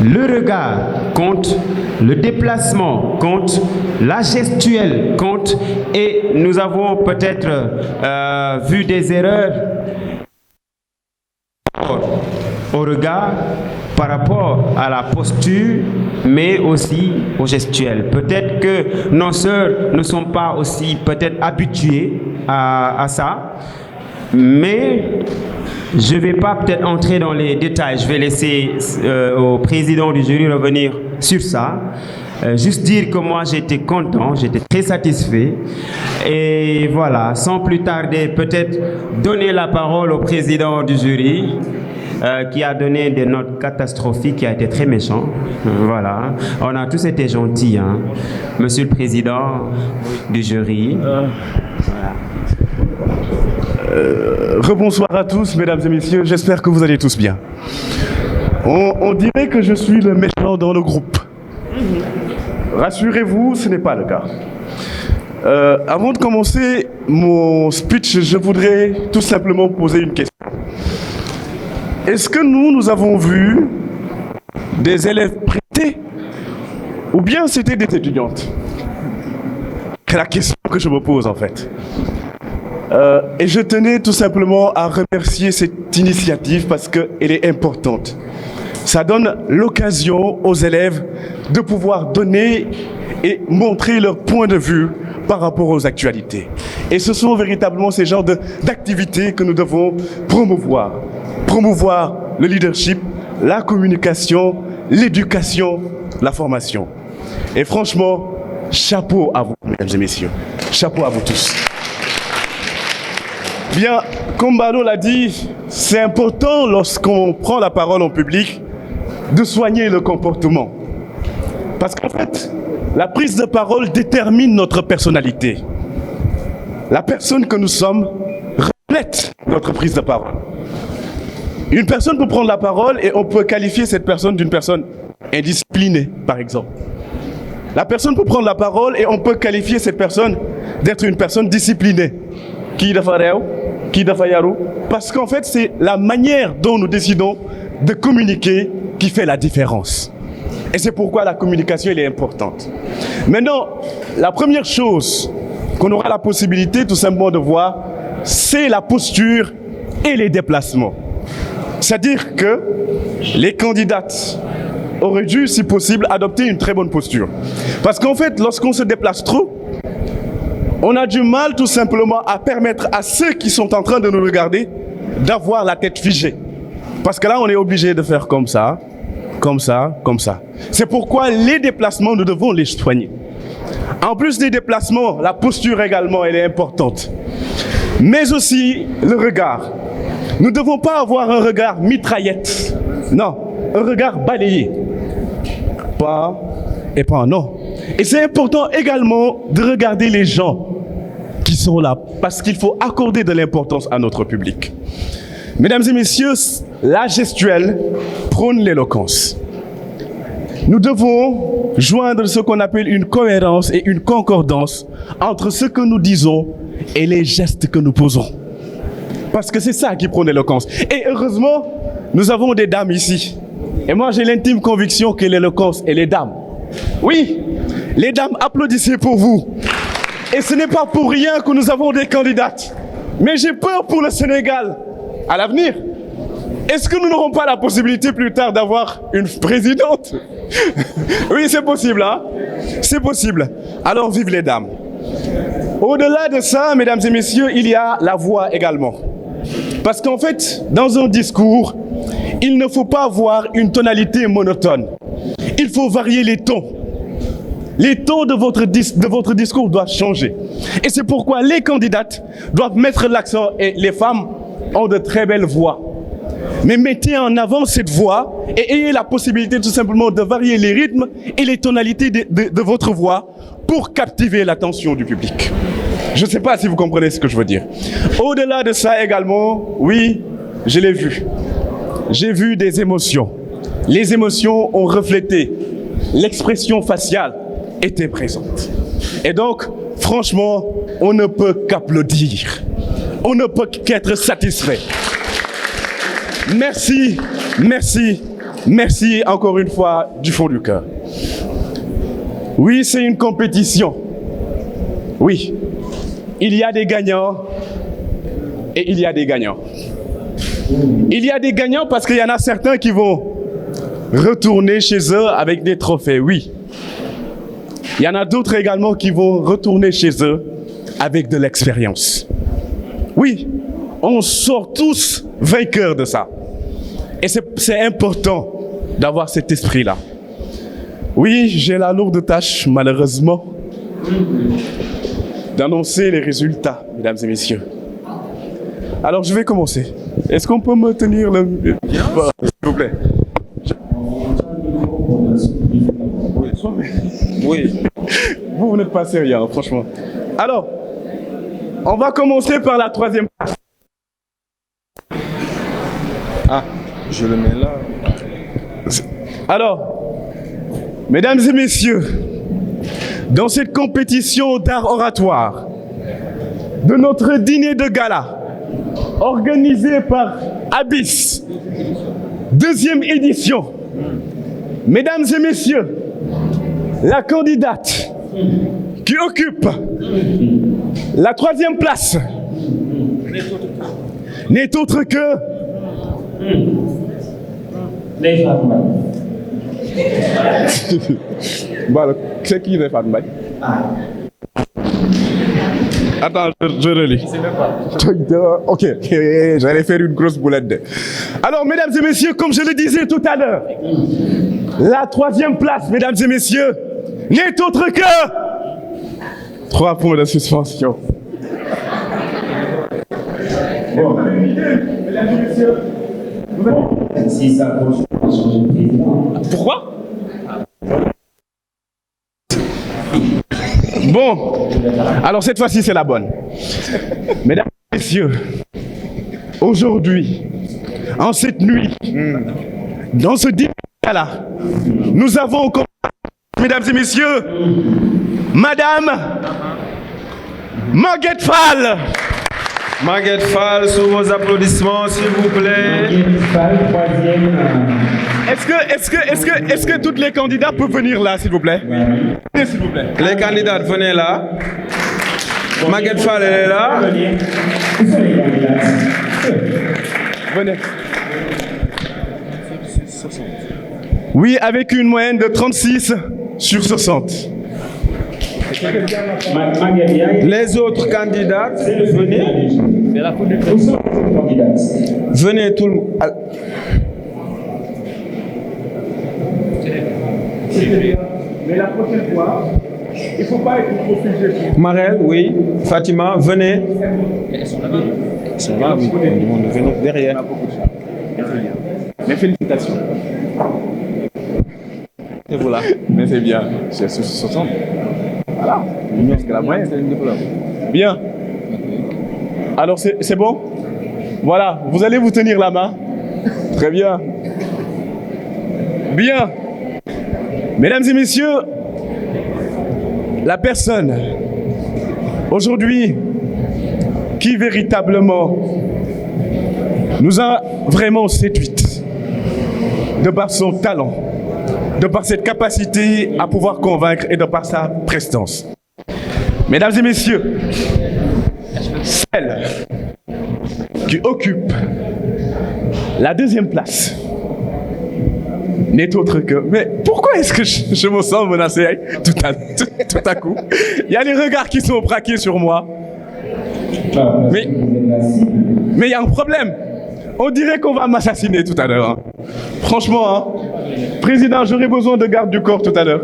le regard compte, le déplacement compte, la gestuelle compte, et nous avons peut-être vu des erreurs au regard par rapport à la posture, mais aussi au gestuel. Peut-être que nos sœurs ne sont pas aussi peut-être habituées à ça, mais je ne vais pas peut-être entrer dans les détails. Je vais laisser au président du jury revenir sur ça. Juste dire que moi j'étais content, j'étais très satisfait. Et voilà, sans plus tarder, peut-être donner la parole au président du jury qui a donné des notes catastrophiques, qui a été très méchant. Voilà, on a tous été gentils, hein. Monsieur le président du jury. Voilà. Rebonsoir à tous, mesdames et messieurs, j'espère que vous allez tous bien. On dirait que je suis le méchant dans le groupe. Rassurez-vous, ce n'est pas le cas. Avant de commencer mon speech, je voudrais tout simplement poser une question. Est-ce que nous avons vu des élèves prêtés ou bien c'était des étudiantes? C'est la question que je me pose en fait. Et je tenais tout simplement à remercier cette initiative parce qu'elle est importante. Ça donne l'occasion aux élèves de pouvoir donner et montrer leur point de vue par rapport aux actualités. Et ce sont véritablement ces genres d'activités que nous devons promouvoir. Promouvoir le leadership, la communication, l'éducation, la formation. Et franchement, chapeau à vous, mesdames et messieurs. Chapeau à vous tous. Bien, comme Bado l'a dit, c'est important lorsqu'on prend la parole en public de soigner le comportement. Parce qu'en fait, la prise de parole détermine notre personnalité. La personne que nous sommes reflète notre prise de parole. Une personne peut prendre la parole et on peut qualifier cette personne d'une personne indisciplinée, par exemple. La personne peut prendre la parole et on peut qualifier cette personne d'être une personne disciplinée. Parce qu'en fait, c'est la manière dont nous décidons de communiquer qui fait la différence. Et c'est pourquoi la communication elle est importante. Maintenant, la première chose qu'on aura la possibilité tout simplement de voir, c'est la posture et les déplacements. C'est-à-dire que les candidates auraient dû, si possible, adopter une très bonne posture. Parce qu'en fait, lorsqu'on se déplace trop, on a du mal tout simplement à permettre à ceux qui sont en train de nous regarder d'avoir la tête figée. Parce que là, on est obligé de faire comme ça, comme ça, comme ça. C'est pourquoi les déplacements, nous devons les soigner. En plus des déplacements, la posture également, elle est importante. Mais aussi le regard. Nous ne devons pas avoir un regard mitraillette. Non, un regard balayé. Pas et pas non. Et c'est important également de regarder les gens qui sont là, parce qu'il faut accorder de l'importance à notre public. Mesdames et messieurs, la gestuelle prône l'éloquence. Nous devons joindre ce qu'on appelle une cohérence et une concordance entre ce que nous disons et les gestes que nous posons. Parce que c'est ça qui prône l'éloquence. Et heureusement, nous avons des dames ici. Et moi, j'ai l'intime conviction que l'éloquence et les dames. Oui, les dames, applaudissez pour vous. Et ce n'est pas pour rien que nous avons des candidates. Mais j'ai peur pour le Sénégal à l'avenir. Est-ce que nous n'aurons pas la possibilité plus tard d'avoir une présidente? Oui, c'est possible, hein? C'est possible. Alors, vive les dames. Au-delà de ça, mesdames et messieurs, il y a la voix également. Parce qu'en fait, dans un discours, il ne faut pas avoir une tonalité monotone. Il faut varier les tons. Les tons de votre discours doivent changer. Et c'est pourquoi les candidates doivent mettre l'accent, et les femmes ont de très belles voix. Mais mettez en avant cette voix et ayez la possibilité tout simplement de varier les rythmes et les tonalités de votre voix pour captiver l'attention du public. Je ne sais pas si vous comprenez ce que je veux dire. Au-delà de ça également, oui, je l'ai vu. J'ai vu des émotions. Les émotions ont reflété. L'expression faciale était présente. Et donc, franchement, on ne peut qu'applaudir. On ne peut qu'être satisfait. Merci, merci, merci encore une fois du fond du cœur. Oui, c'est une compétition. Oui, il y a des gagnants et il y a des gagnants. Il y a des gagnants parce qu'il y en a certains qui vont retourner chez eux avec des trophées, oui. Il y en a d'autres également qui vont retourner chez eux avec de l'expérience. Oui, on sort tous vainqueurs de ça. Et c'est important d'avoir cet esprit-là. Oui, j'ai la lourde tâche, malheureusement, d'annoncer les résultats, mesdames et messieurs. Alors, je vais commencer. Est-ce qu'on peut me tenir le... S'il vous plaît. Oui. Vous n'êtes pas sérieux, hein, franchement. Alors, on va commencer par la troisième place. Ah, je le mets là. Alors, mesdames et messieurs, dans cette compétition d'art oratoire, de notre dîner de gala, organisé par Abyss, deuxième édition, mesdames et messieurs, la candidate qui occupe la troisième place n'est autre que Bon, c'est qui Réfat Mbaye? Attends, je relis. Ok, j'allais faire une grosse boulette. Alors, mesdames et messieurs, comme je le disais tout à l'heure, la troisième place, mesdames et messieurs, n'est autre que 3 points de suspension. Bon. Mesdames et messieurs, si ça pourquoi? Bon, alors cette fois-ci c'est la bonne. Mesdames et messieurs, aujourd'hui, en cette nuit, dans ce dîner-là, nous avons, mesdames et messieurs, Madame Maguette Fall. Maguette Fall, sous vos applaudissements, s'il vous plaît. Maguette Fall, troisième. Est-ce que tous les candidats peuvent venir là, s'il vous plaît? Oui. S'il vous plaît. Les candidats, venez là. Maguette Fall, elle est là. Venez. Oui, avec une moyenne de 36 sur 60. Les autres candidates, venez. Venez tout le monde. Mais la prochaine fois, il ne faut pas être trop figé. Marel, oui. Fatima, venez. Elles sont là, oui. Venez derrière. Mais félicitations. Et voilà. Mais c'est bien. C'est 60. Voilà. Parce que la moyenne, c'est une diplôme. Bien. Alors, c'est bon? Voilà. Vous allez vous tenir la main. Très bien. Bien. Mesdames et messieurs, la personne aujourd'hui qui véritablement nous a vraiment séduite de par son talent, de par cette capacité à pouvoir convaincre et de par sa prestance. Mesdames et messieurs, celle qui occupe la deuxième place n'est autre que... Mais pourquoi est-ce que je me sens menacé tout à coup? Il y a les regards qui sont braqués sur moi. Mais il y a un problème. On dirait qu'on va m'assassiner tout à l'heure. Hein. Franchement, hein. Président, j'aurai besoin de garde du corps tout à l'heure.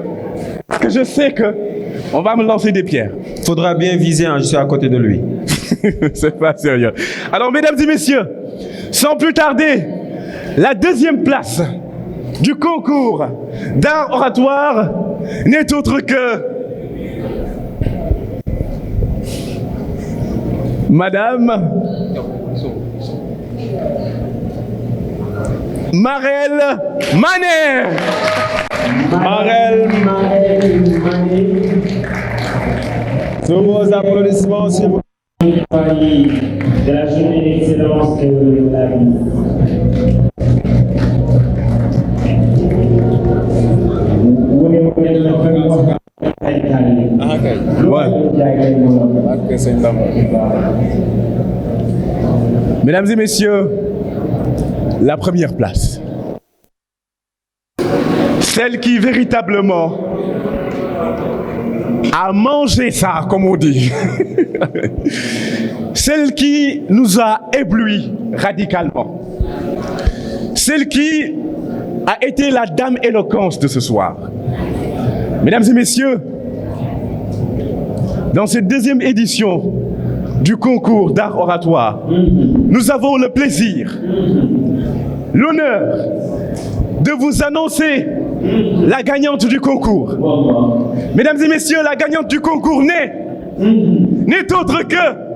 Parce que je sais qu'on va me lancer des pierres. Faudra bien viser, hein, je suis à côté de lui. C'est pas sérieux. Alors, mesdames et messieurs, sans plus tarder, la deuxième place du concours d'art oratoire n'est autre que Madame Marelle Manet. Marelle Manet. Sous vos applaudissements, s'il vous plaît. De la journée d'excellence de la vie. Mesdames et messieurs, la première place. Celle qui véritablement a mangé ça, comme on dit. Celle qui nous a éblouis radicalement. Celle qui a été la dame éloquence de ce soir. Mesdames et messieurs, dans cette deuxième édition du concours d'art oratoire, nous avons le plaisir, l'honneur de vous annoncer la gagnante du concours. Mesdames et messieurs, la gagnante du concours n'est autre que...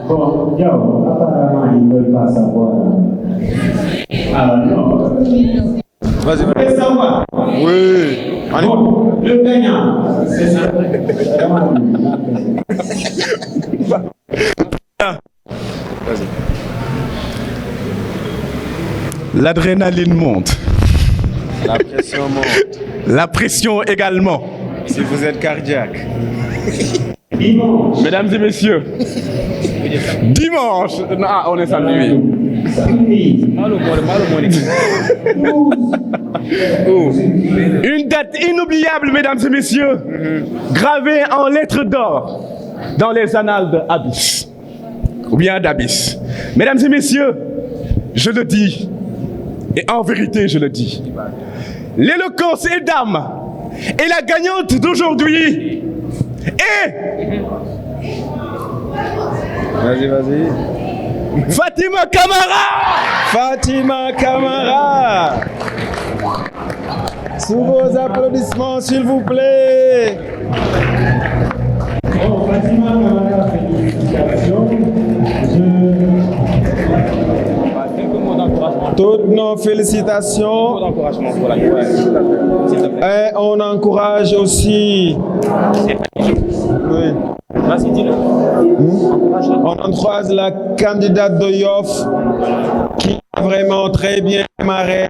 Bon, apparemment, ils ne veulent pas savoir. Ah non. Vas-y, vous voulez savoir? Oui. Bon, le gagnant, c'est ça. L'adrénaline monte. La pression monte. La pression également. Si vous êtes cardiaque. Dimanche. Mesdames et messieurs, dimanche. Ah, on est samedi. Une date inoubliable, mesdames et messieurs, gravée en lettres d'or dans les annales de Abyss, ou bien d'Abyss. Mesdames et messieurs, je le dis, et en vérité je le dis, l'éloquence est dame, et la gagnante d'aujourd'hui est... Vas-y. Fatima Camara. Fatima Camara. Sous vos applaudissements, s'il vous plaît. Bon, Fatima Camara, félicitations. Toutes nos félicitations. Et on encourage aussi. Oui. On encourage la candidate de Yoff qui a vraiment très bien démarré,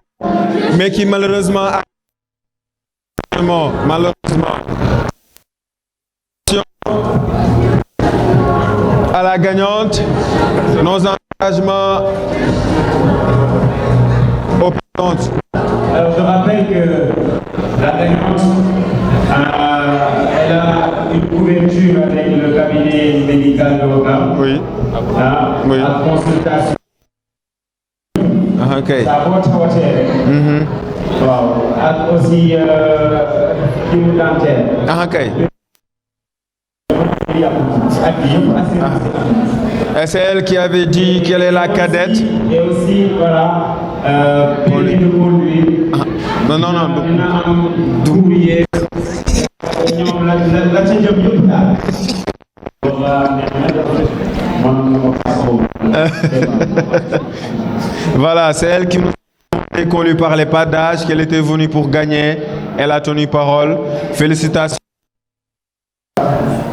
mais qui malheureusement à la gagnante, nos encouragements aux présentes. Alors je rappelle que la gagnante elle a une couverture avec le cabinet médical de Rocam. Oui. Oui. La consultation. Ok. Ça porte hôtel. Wow. Aussi une dentaire. Ok. Et c'est elle qui avait dit qu'elle est la cadette. Et aussi, voilà, permis de conduire. Non. D'ouvrier. Voilà, c'est elle qui nous a dit qu'on ne lui parlait pas d'âge, qu'elle était venue pour gagner. Elle a tenu parole. Félicitations.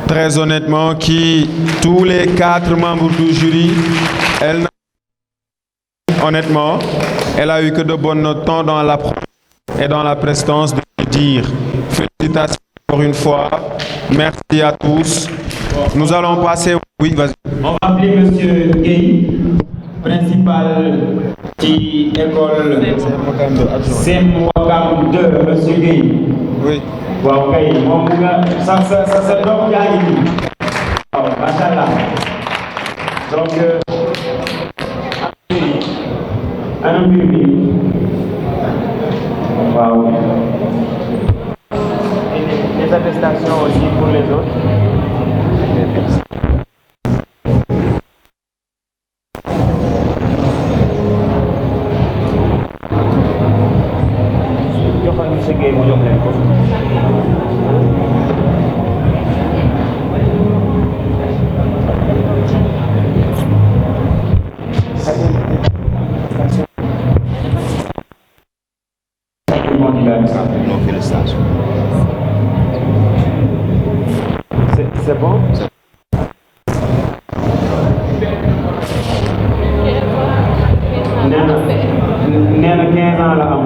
Très honnêtement, tous les 4 membres du jury, honnêtement, elle a eu que de bonnes notes tant dans l'approche et dans la prestance de dire. Félicitations encore une fois. Merci à tous. Nous allons passer... Oui, vas-y. On va appeler M. Gueye, principal de l'école Sem-Wakam 2, M. Gueye. Oui. Waaw kay moom nga sa doom yaa ngi nii waaw macha allah donc mbir mi waaw les attestations aussi pour les autres. joxal monsieur Guèye mu jox leen ko. C'est bon? nee na 15 ans la am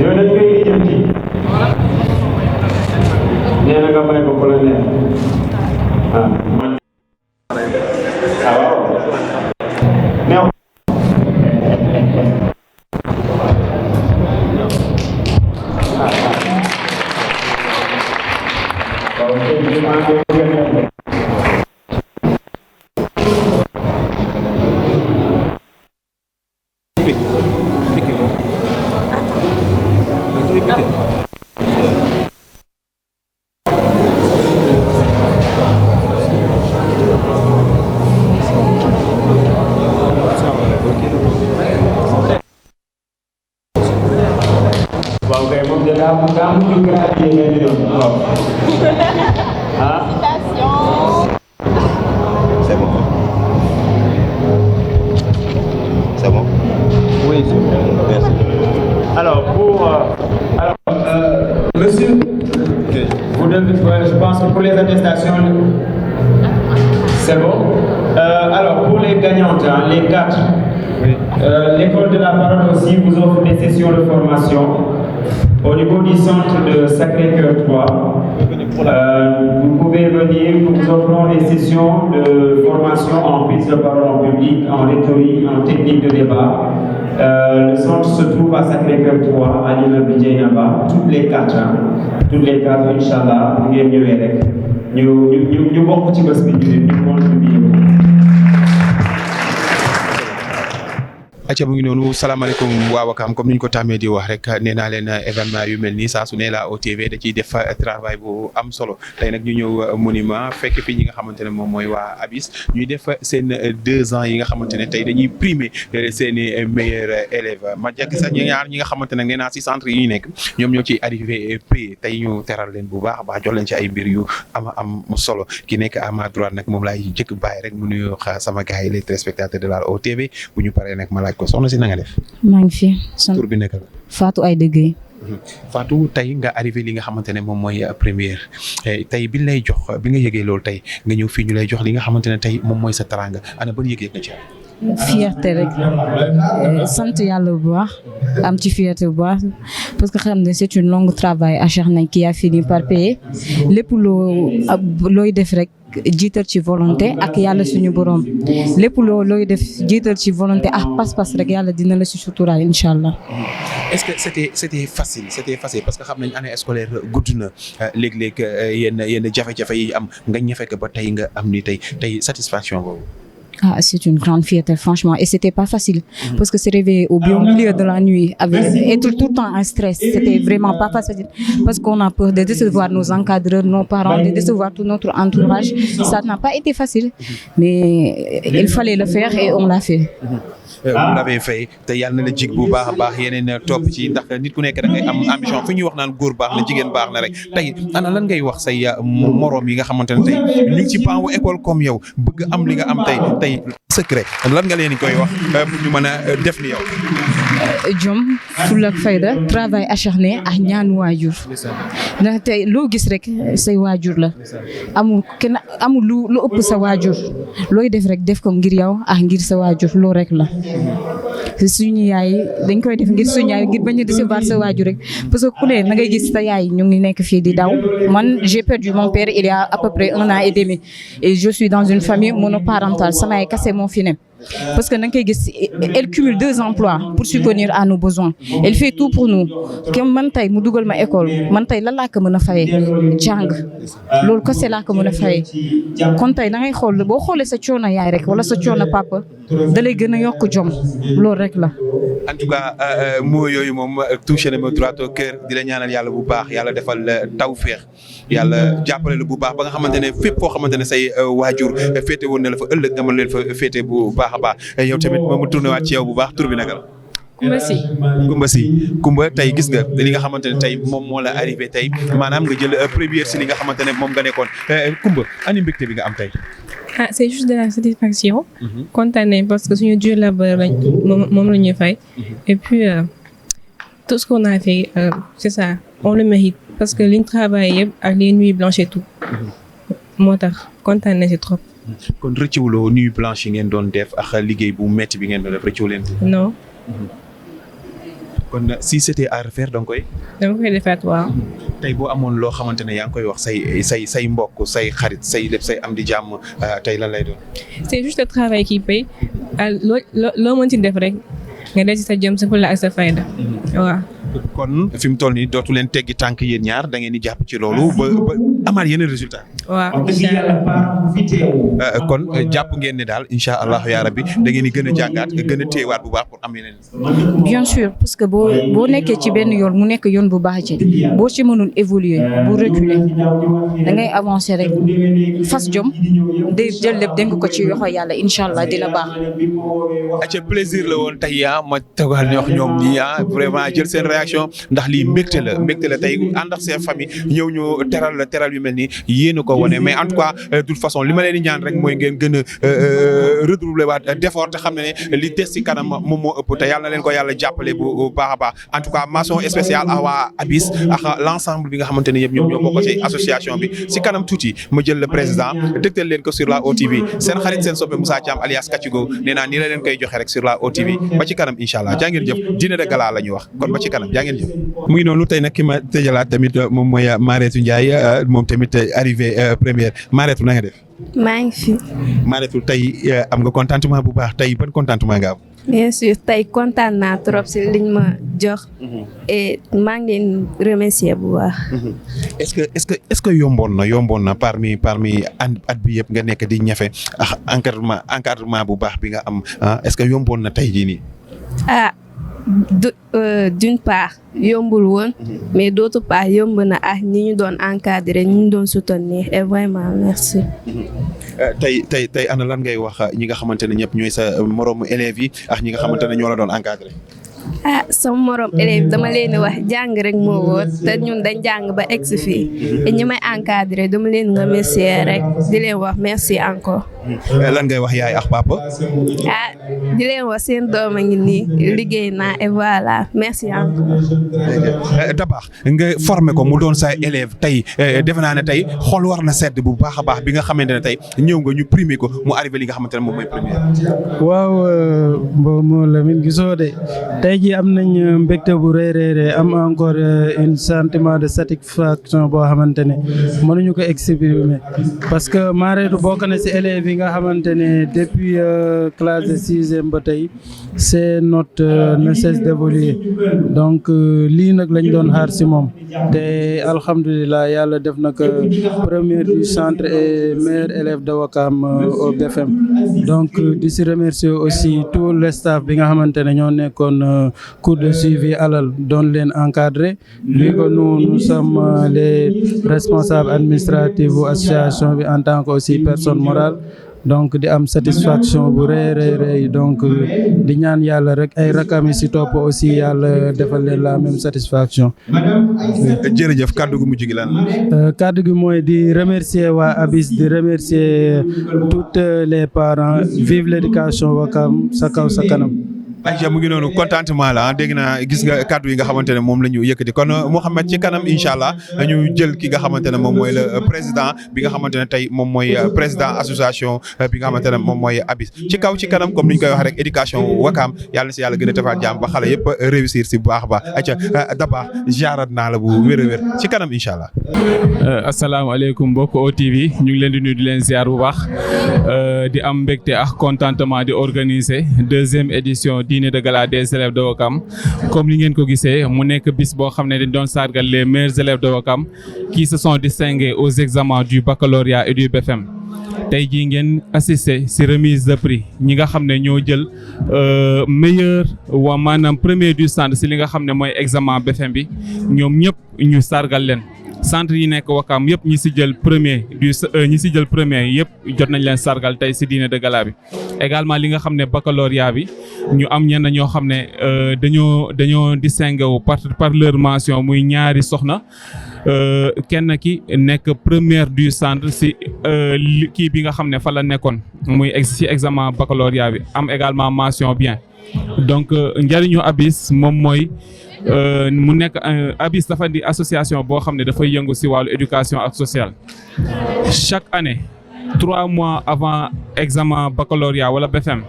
yow dañ koy lijjanti nee na nga may ko la neex man waaw neew C'est bon. C'est bon? Oui, c'est bon. Merci. Alors, monsieur, vous devez, je pense que pour les attestations, c'est bon. Alors, pour les gagnantes, les 4, l'école de la parole aussi vous offre des sessions de formation au niveau du centre de Sacré-Cœur 3. Vous pouvez venir, nous vous offrons des sessions de formation en prise de parole en public, en rhétorique, en technique de débat. Le centre se trouve à Sacré-Cœur 3, à l'immeuble Dieynaba, toutes les 4, Inch'Allah, vous ngeen ñëwee rek ñu bokk ci bés bi ñu contribuer. acca mu ngi noonu salaamaaleykum waa Wakaam comme ni ñu ko tàmmee di wax rek nee naa leen événement yu mel nii saa su ne la OTV da ciy def travail bu am solo tey nag ñu ñëw monument fekk fi ñi nga xamante ne moom mooy waa ABIS ñuy def seen 2 ans yi nga xamante ne tey dañuy primer seen i meilleurs élèves ma jekk sax ñi nga xamante ne nee naa si centre yi ñu nekk ñoom ñoo ciy arrivé pay tey ñu teral leen bu baax a baax jox leen ci ay mbir yu am solo ki nekk à ma droite nag moom laay jëkk bàyyi rek mu nuyu sama gars yi les téléspectateurs de la OTV bu ñu paree nag ma laaj ko soxna si na nga def. maa ngi fi. tur bi nekk la. Fatou Aïda Gueye. Fatou tey nga arrivé li nga xamante ne moom mooy première tey biñ lay jox bi nga yëgee loolu tey nga ñëw fii ñu lay jox li nga xamante ne tey moom mooy sa taranga ana ban yëg-yëg nga ci fierté rek sant yàlla bu baax am ci fierté bu baax parce que xam ne c'est une longue travail acharné qui a fini par payer lépp looy def rek jiital ci volonté ak yàlla suñu borom lépp looy def jiital ci volonté ak pas-pas rek yàlla dina la si suturaal incha allah. est-ce que c'était facile parce que xam nañ année scolaire gudd na léeg-léeg yenn jafe-jafe yi am nga ñafe ko ba tey nga am ni tey satisfaction boobu. Ah, c'est une grande fierté, franchement. Et c'était pas facile. Parce que se réveiller au milieu de la nuit, être tout le temps en stress, c'était vraiment pas facile. Parce qu'on a peur de décevoir nos encadreurs, nos parents, de décevoir tout notre entourage. Ça n'a pas été facile. Mais il fallait le faire et on l'a fait. Vous l'avez fait te yàlla na la jig bu baax a baax yeneen topp ci ndax nit ku nekk da ngay am ambition fi ñuy wax naan góor baax na jigéen baax na rek tey ana lan ngay wax say moroom yi nga xamante ne tey ñu ngi ci ban wu école comme yow bëgg am li nga am tey secret lan nga leen koy wax pour ñu mën a def ni yow. Jom fulla ak fayda travail acharné ak ñaan waajur ndax tey loo gis rek say waajur la amul lu ëpp sa waajur looy def rek def ko ngir yow ak ngir sa waajur loo rek la. suñu yaay dañ koy def ngir suñu yaay ngir bañ a décevoir sa waajur rek parce que ku ne na ngay gis sa yaay ñu ngi nekk fii di daw man j'ai perdu mon père il y a à peu près 1 an et demi et je suis dans une famille monoparentale sama yaay kase moo fi ne parce que da nga koy gis elle cumule 2 emplois pour subvenir à nos besoins elle fait tout pour nous comme man tey mu dugal ma école man tey lan laa ko mën a fayee jàng loolu kese laa ko mën a fayee kon tey da ngay xool boo xoolee sa coono yaay rek wala sa coono papa da lay gën a yokk jom loolu rek la. en tout cas moo yooyu moom touché na ma droit au cœur di la ñaanal yàlla bu baax yàlla defal tawféex yàlla jàppale la bu baax ba nga xamante ne fépp foo xamante ne say waajur féete woon na la fa ëllëg nga mën leen fa féete bu baax a baax yow tamit ma tourné waat ci yow bu baax tur bi naka la. Kumba Si Kumba tey gis nga li nga xamante ne tey moom moo la arrivé tey maanaam nga jël première si li nga xamante ne moom nga nekkoon Kumba ani mbégte bi nga am tey. Ah, c'est juste de la satisfaction. Kontaan parce que suñu dur labeur lañ moom la ñuy fay. Et puis tout ce qu'on a fait c'est ça on le mérite parce que liñ travail yëpp ak les nuits blanches et tout moo tax kontaan na ci trop. kon rëccuwuloo nuit blanche yi ngeen doon def ak liggéey bu metti bi ngeen doon def rëccuwu leen. non. kon si c'était à refaire donc koy. dama koy defaat waaw. tey boo amoon loo xamante ne yaa ngi koy wax say mbokk say xarit say lépp say am di jàmm tey lan lay doon. c'est juste le travail qui paye loo mën ci def rek nga def ci sa jëm sa fulla ak sa fayda waaw. kon fi mu toll nii dootu leen teggi tànk yéen ñaar da ngeen di jàpp ci loolu ba amaat yeneen résultat. waaw kon jàpp ngeen ne daal incha allah yaa rabbi da ngeen di gën a jàngaat gën a téyewaat bu baax pour am yeneen. bien sûr parce que boo nekkee ci benn yoon mu nekk yoon bu baax ci boo ci mënul évoluer bu reculer da ngay avancer rek fas jom day jël lépp dénk ko ci yoxo yàlla incha allah dina baax. acca plaisir la woon tey ma tegal ñoom ñii vraiment jël seen réaction ndax lii mbégte la tey ànd ak seen famille ñëw ñu teral yu mel nii yéen a ko wane mais en tout cas de toute façon li ma leen di ñaan rek mooy ngeen gën a redoubler waat d'effort te xam ne li des ci kanam moom moo ëpp te yàlla na leen ko yàlla jàppale bu baax a baax en tout cas mention spéciale à waa ABIS ak l'ensemble bi nga xamante ne yëpp ñoom ñoo bokk ci association bi ci kanam tuuti ma jël le président dégtal leen ko sur la OTV seen xarit seen soppe Moussa Thiam alias Kachigo nee naa nii la leen koy joxe rek sur la OTV ba ci kanam incha allah jaa ngeen jëf dîner de gala la ñu wax kon ba ci kanam jaa ngeen jëf. mu ngi noonu tey nag ki ma tëjalaat tamit moom mooy Mareetu Ndiaye moom tamit arrivé première Mareetu na nga def. maa ngi fi. Mareetu tey am nga contentement bu baax tey ban contentement nga am. bien sûr tey kontaan naa trop si liñ ma jox. et maa ngi leen remercier bu baax. est-ce que yomboon na parmi at bi yëpp nga nekk di ñafe ak encadrement bu baax bi nga am est-ce que yomboon na tey jii nii. D'une part yombul woon mais d'autre part yomb na ak ñi ñu doon encadrer ñi ñu doon soutenir et vraiment merci. tey ana lan ngay wax ñi nga xamante ne ñëpp ñooy sa moroomu élèves yi ak ñi nga xamante ne ñoo la doon encadrer. sama morom élève dama leen di wax jàng rek moo wóor te ñun dañ jàng ba egsi fii et ñi may encadrer dama leen remercier rek di leen wax merci encore. lan ngay wax yaay ak papa. di leen wax seen doom a ngi nii liggéey naa et voilà merci encore. Dabakh nga formé ko mu doon sa élève tey defe naa ne tey xol war na sedd bu baax a baax bi nga xamante ne tey ñëw nga ñu primé ko mu arrivé li nga xamante ne moom mooy première. waaw moo Lamine gisoo de tey jii am nañ mbégte bu rëy am encore un sentiment de satisfaction boo xamante ne mënuñu ko exprimer parce que Mareetu bokk na ci élèves yi nga xamante ne depuis classe de sixième ba tey c'est notre ne cesse d'évoluer donc lii nag lañ doon xaar ci moom te alhamdulilah yàlla def na que premier du centre et meilleur élève de Ouakam au BFM donc di ci remercier aussi tout le staff bi nga xamante ne ñoo nekkoon cours de suivi alal doon leen encadrer vu que nous sommes les responsables administratifs bu association bi en tant que aussi personne morale donc di am satisfaction bu rëy donc di ñaan yàlla rek ay rakam yi ci topp aussi yàlla defal leen la même satisfaction. jërëjëf kàddu gu mujj gi lan. kàddu gi mooy di remercier waa ABIS di remercier tous les parents vive l'éducation Ouakam sa kaw sa kanam. ayca mu ngi noonu contentement la dégg naa gis nga kàddu yi nga xamante ne moom la ñu yëkkati kon Mouhamed ci kanam incha allah ñu jël ki nga xamante ne moom mooy le président bi nga xamante ne tey moom mooy président association bi nga xamante ne moom mooy ABIS ci kaw ci kanam comme ni ñu koy wax rek éducation Wakaam yàlla na si yàlla gën a defaat jàmm ba xale yëpp réussir si bu baax a baax ayca Daba jaarat naa la bu wér a wér ci kanam incha allah. asalaamaaleykum mbokk OTV ñu ngi leen di nuyu di leen ziar bu baax di am mbégte ak contentement di organiser deuxième édition dîner de gala des élèves de Ouakam comme ni ngeen ko gisee mu nekk bis boo xam ne dañ doon sargal les meilleurs élèves de Ouakam qui se sont distingués aux examens du baccalauréat et du BFM tey jii ngeen assisté ci remise de prix ñi nga xam ne ñoo jël meilleur wa maanaam premier du centre ci li nga xam ne mooy examen BFM bi ñoom ñëpp ñu sargal leen centre yi nekk Ouakam yëpp ñi ci jël premier yëpp jot nañ leen sargal tey ci dîner de gala bi également li nga xam ne baccalauréat bi ñu am ñenn ñoo xam ne dañoo distingué wu par leur mention muy ñaari soxna kenn ki nekk première du centre ci kii bi nga xam ne fa la nekkoon muy ci examen baccalauréat bi am également mention bien donc njëriñu ABIS moom mooy mu nekk ABIS dafa di association boo xam ne dafay yëngu ci wàllu éducation ak sociale chaque année 3 mois avant examen baccalauréat wala BFM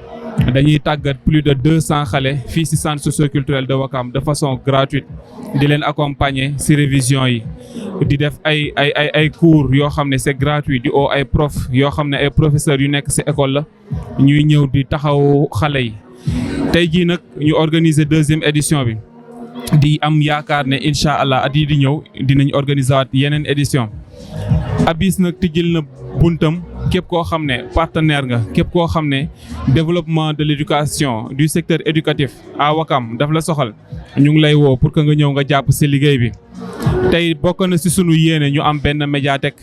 dañuy tàggat plus de 200 xale fii ci centre socioculturel de Ouakam de façon gratuite di leen accompagner ci révision yi di def ay cours yoo xam ne c'est gratuit di ay prof yoo xam ne ay professeurs yu nekk ci école la ñuy ñëw di taxaw xale yi tey jii nag ñu organiser deuxième édition bi di am yaakaar ne incha allah at yi di ñëw dinañ organiser waat yeneen édition ABIS nag tijjil na buntam képp koo xam ne partenaire nga képp koo xam ne développement de l'éducation du secteur éducatif à Ouakam daf la soxal ñu ngi lay woo pour que nga ñëw nga jàpp ci liggéey bi tey bokk na ci sunu yéene ñu am benn médiathèque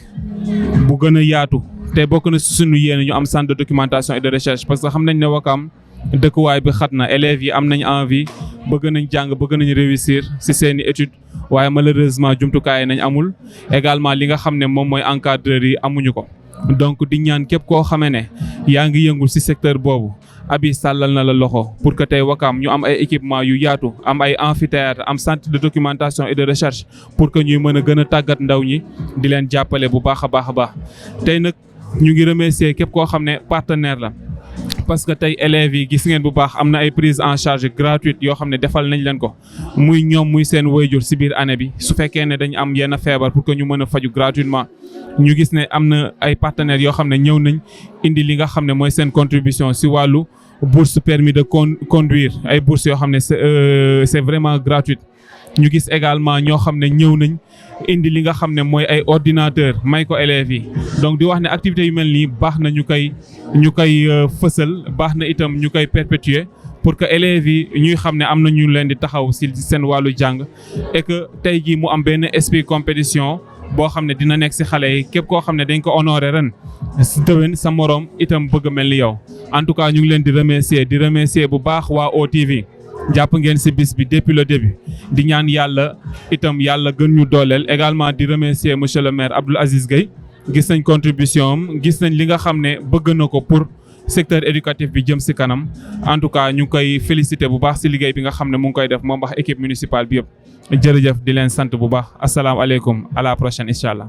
bu gën a yaatu tey bokk na ci sunu yéene ñu am centre de documentation et de recherche parce que xam nañ ne Ouakam dëkkuwaay bi xat na élèves yi am nañ envie bëgg nañ jàng bëgg nañ réussir ci seeni études waaye malheureusement jumtukaay nañ amul également li nga xam ne moom mooy encadreurs yi amuñu ko donc di ñaan képp koo xamee ne yaa ngi yëngul ci secteur boobu ABIS sàllal na la loxo pour que tey Ouakam ñu am ay équipement yu yaatu am ay amphithéâtre am centre de documentation et de recherche pour que ñuy mën a gën a tàggat ndaw ñi di leen jàppale bu baax a baax a baax tey nag ñu ngi remercier képp koo xam ne partenaire la parce que tey élèves yi gis ngeen bu baax am na ay prise en charge gratuite yoo xam ne defal nañ leen ko muy ñoom muy seen waajur ci biir année bi su fekkee ne dañu am yenn feebar pour que ñu mën a faju gratuitement ñu gis ne am na ay partenaires yoo xam ne ñëw nañ indi li nga xam ne mooy seen contribution ci wàllu bourse permis de conduire ay bourses yoo xam ne c'est vraiment gratuite ñu gis également ñoo xam ne ñëw nañ indi li nga xam ne mooy ay ordinateur may ko élèves yi donc di wax ne activités yu mel nii baax na ñu koy fësal baax na itam ñu koy perpétuer pour que élèves yi ñuy xam ne am na ñu leen di taxaw ci seen wàllu jàng et que tey jii mu am benn esprit compétition boo xam ne dina nekk ci xale yi képp koo xam ne dañ ko honorer ren déwén sa moroom itam bëgg mel ni yow en tout cas ñu ngi leen di remercier bu baax waa OTV jàpp ngeen ci bis bi depuis le début di ñaan yàlla itam yàlla gën ñu dooleel également di remercier monsieur le maire Abdoul Aziz Gueye gis nañ contribution am gis nañ li nga xam ne bëgg na ko pour secteur éducatif bi jëm ci kanam en tout cas ñu ngi koy féliciter bu baax ci liggéey bi nga xam ne mu ngi koy def moom wax équipe municipale bi yëpp jërëjëf di leen sant bu baax asalaamaaleykum à la prochaine incha allah.